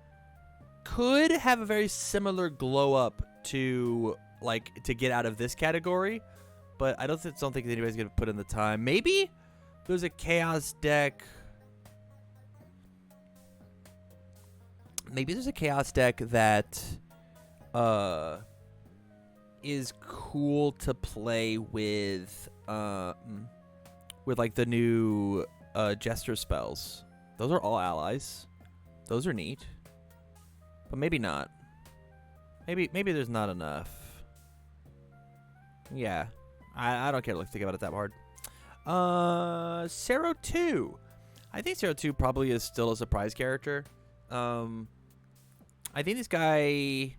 could have a very similar glow up to get out of this category, but I don't think anybody's gonna put in the time. Maybe there's a chaos deck. Maybe there's a chaos deck that is cool to play with like the new Jester spells. Those are all allies. Those are neat. But maybe not. Maybe there's not enough. Yeah. I don't care to think about it that hard. Sero 2. I think Sero 2 probably is still a surprise character. I think this guy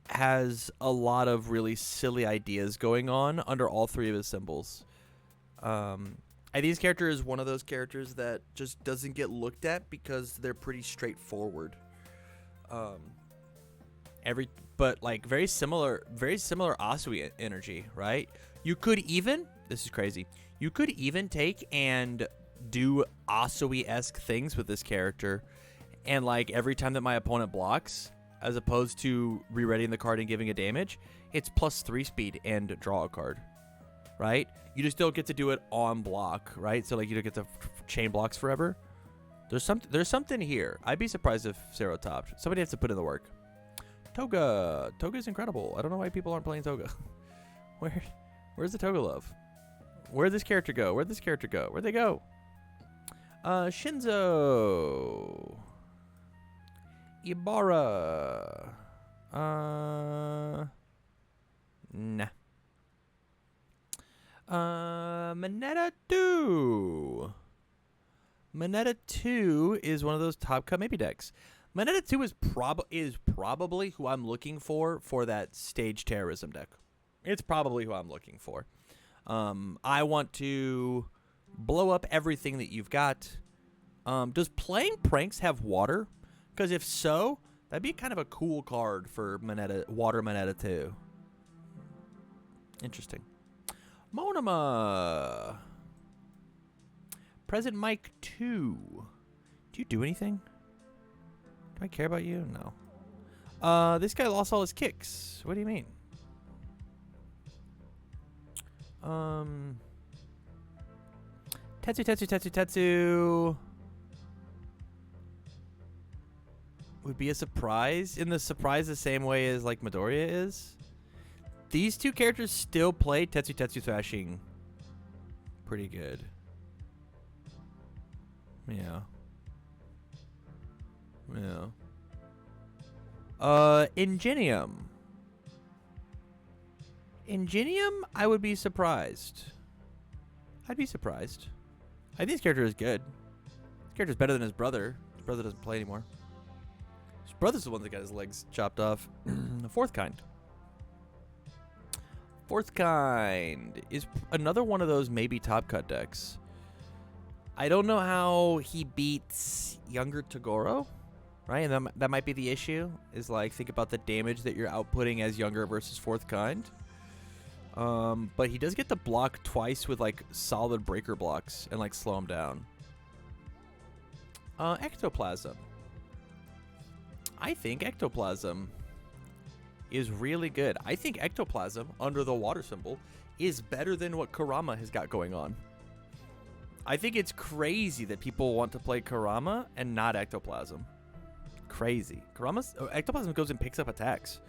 has a lot of really silly ideas going on under all three of his symbols. I think this character is one of those characters that just doesn't get looked at because they're pretty straightforward. But like very similar Asui energy, right? You could even, this is crazy, you could even take and do Asui-esque things with this character, and like every time that my opponent blocks, as opposed to re-readying the card and giving a damage, it's +3 speed and draw a card, right? You just don't get to do it on block, right? So like you don't get to chain blocks forever. There's something here. I'd be surprised if Zero topped. Somebody has to put in the work. Toga's incredible. I don't know why people aren't playing Toga. Where's the Toga love? Where'd this character go? Where'd they go? Shinzo. Ibarra. Nah. Moneta 2. Moneta 2 is one of those top cut maybe decks. Moneta 2 is probably who I'm looking for that stage terrorism deck. It's probably who I'm looking for. I want to blow up everything that you've got. Does playing pranks have water? Because if so, that'd be kind of a cool card for Water Moneta 2. Interesting. Monoma. Present Mike 2. Do you do anything? Do I care about you? No. This guy lost all his kicks. What do you mean? Tetsu. Would be a surprise. In the surprise the same way as like Midoriya is. These two characters still play Tetsu Thrashing pretty good. Yeah. Ingenium. I would be surprised. I'd be surprised. I think this character is good. This character's better than his brother. His brother doesn't play anymore. His brother's the one that got his legs chopped off. The fourth kind. Fourth kind is another one of those maybe top cut decks. I don't know how he beats younger Toguro, right? And that might be the issue, is like, think about the damage that you're outputting as younger versus fourth kind. But he does get to block twice with like solid breaker blocks and like slow him down. Ectoplasm. I think Ectoplasm is really good. I think Ectoplasm, under the water symbol, is better than what Kurama has got going on. I think it's crazy that people want to play Kurama and not Ectoplasm. Crazy. Ectoplasm goes and picks up attacks.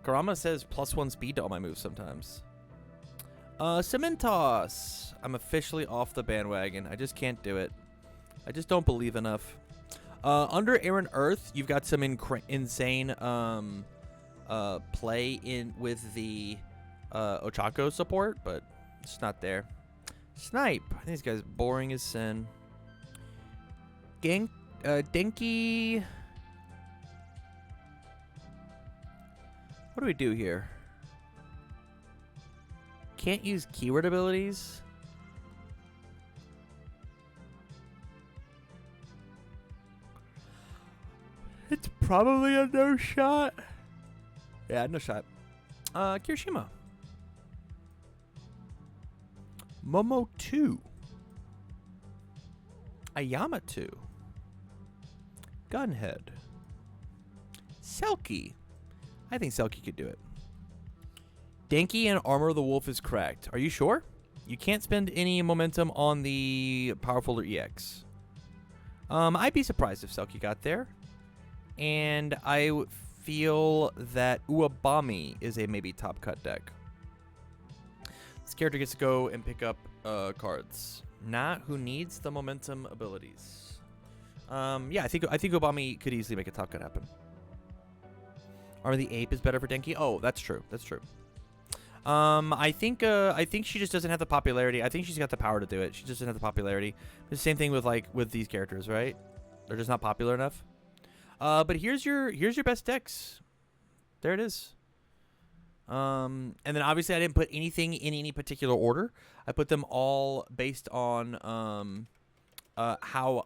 Kurama says +1 speed to all my moves sometimes. Cementos. I'm officially off the bandwagon. I just can't do it. I just don't believe enough. Under Air and Earth, you've got some insane play in with the Ochako support, but it's not there. Snipe. I think this guy's boring as sin. Denki. What do we do here? Can't use keyword abilities. It's probably a no shot. Yeah, no shot. Kirishima. Momo 2. Ayama 2. Gunhead. Selkie. I think Selkie could do it. Denki and Armor of the Wolf is cracked. Are you sure? You can't spend any momentum on the Powerful EX. I'd be surprised if Selkie got there. And I feel that Uabami is a maybe top cut deck. This character gets to go and pick up cards. Not who needs the momentum abilities. Yeah, I think Uabami could easily make a top cut happen. Or the Ape is better for Denki. Oh, that's true. That's true. I think she just doesn't have the popularity. I think she's got the power to do it. She just doesn't have the popularity. The same thing with these characters, right? They're just not popular enough. But here's your best decks. There it is. And then obviously I didn't put anything in any particular order. I put them all based on how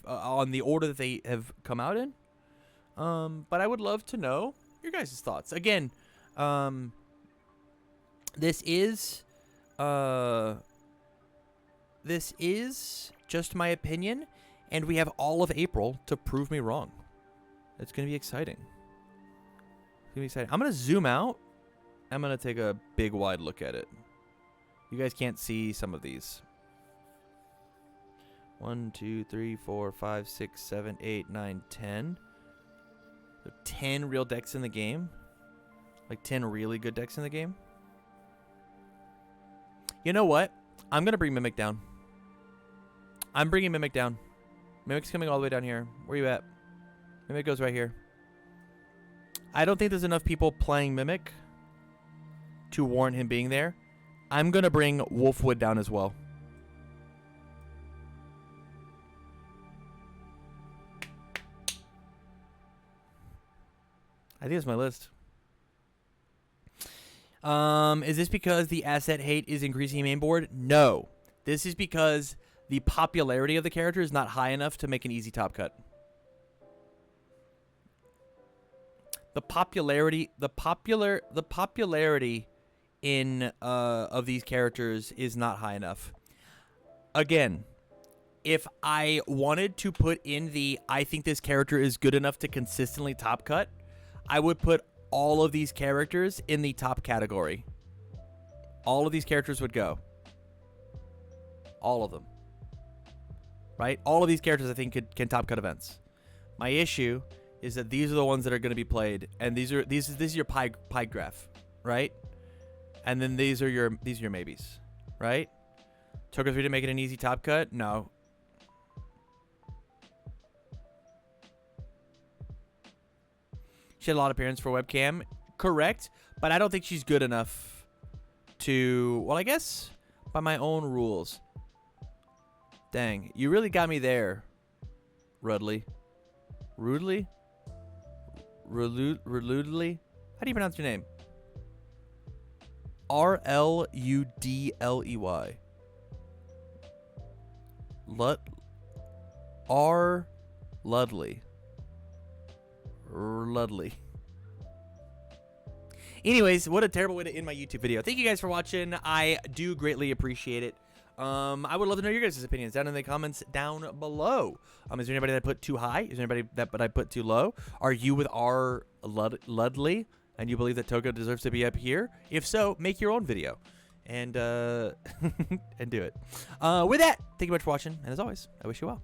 on the order that they have come out in. But I would love to know your guys' thoughts. Again, this is just my opinion, and we have all of April to prove me wrong. It's going to be exciting. It's going to be exciting. I'm going to zoom out. I'm going to take a big, wide look at it. You guys can't see some of these. 1, 2, 3, 4, 5, 6, 7, 8, 9, 10. So 10 real decks in the game. Like 10 really good decks in the game. You know what? I'm going to bring Mimic down. I'm bringing Mimic down. Mimic's coming all the way down here. Where you at? Mimic goes right here. I don't think there's enough people playing Mimic to warrant him being there. I'm going to bring Wolfwood down as well. I think that's my list. Is this because the asset hate is increasing main board? No. This is because the popularity of the character is not high enough to make an easy top cut. The popularity in of these characters is not high enough. Again, if I wanted to put in the I think this character is good enough to consistently top cut, I would put all of these characters in the top category. All of these characters would go. All of them. Right? All of these characters I think can top cut events. My issue is that these are the ones that are going to be played, and this is your pie graph, right? And then these are your maybes, right? Took 3 to make it an easy top cut? No. She had a lot of appearance for webcam, correct? But I don't think she's good enough to. Well, I guess by my own rules. Dang, you really got me there. Rudley. Rudley? Rudley? How do you pronounce your name? Rludley. R. Ludley. Ludley. Anyways, what a terrible way to end my YouTube video. Thank you guys for watching. I do greatly appreciate it. I would love to know your guys' opinions down in the comments down below. Is there anybody that I put too high? Is there anybody that I put too low? Are you with R. Ludley and you believe that Togo deserves to be up here? If so, make your own video and and do it. With that, thank you much for watching, and as always, I wish you well.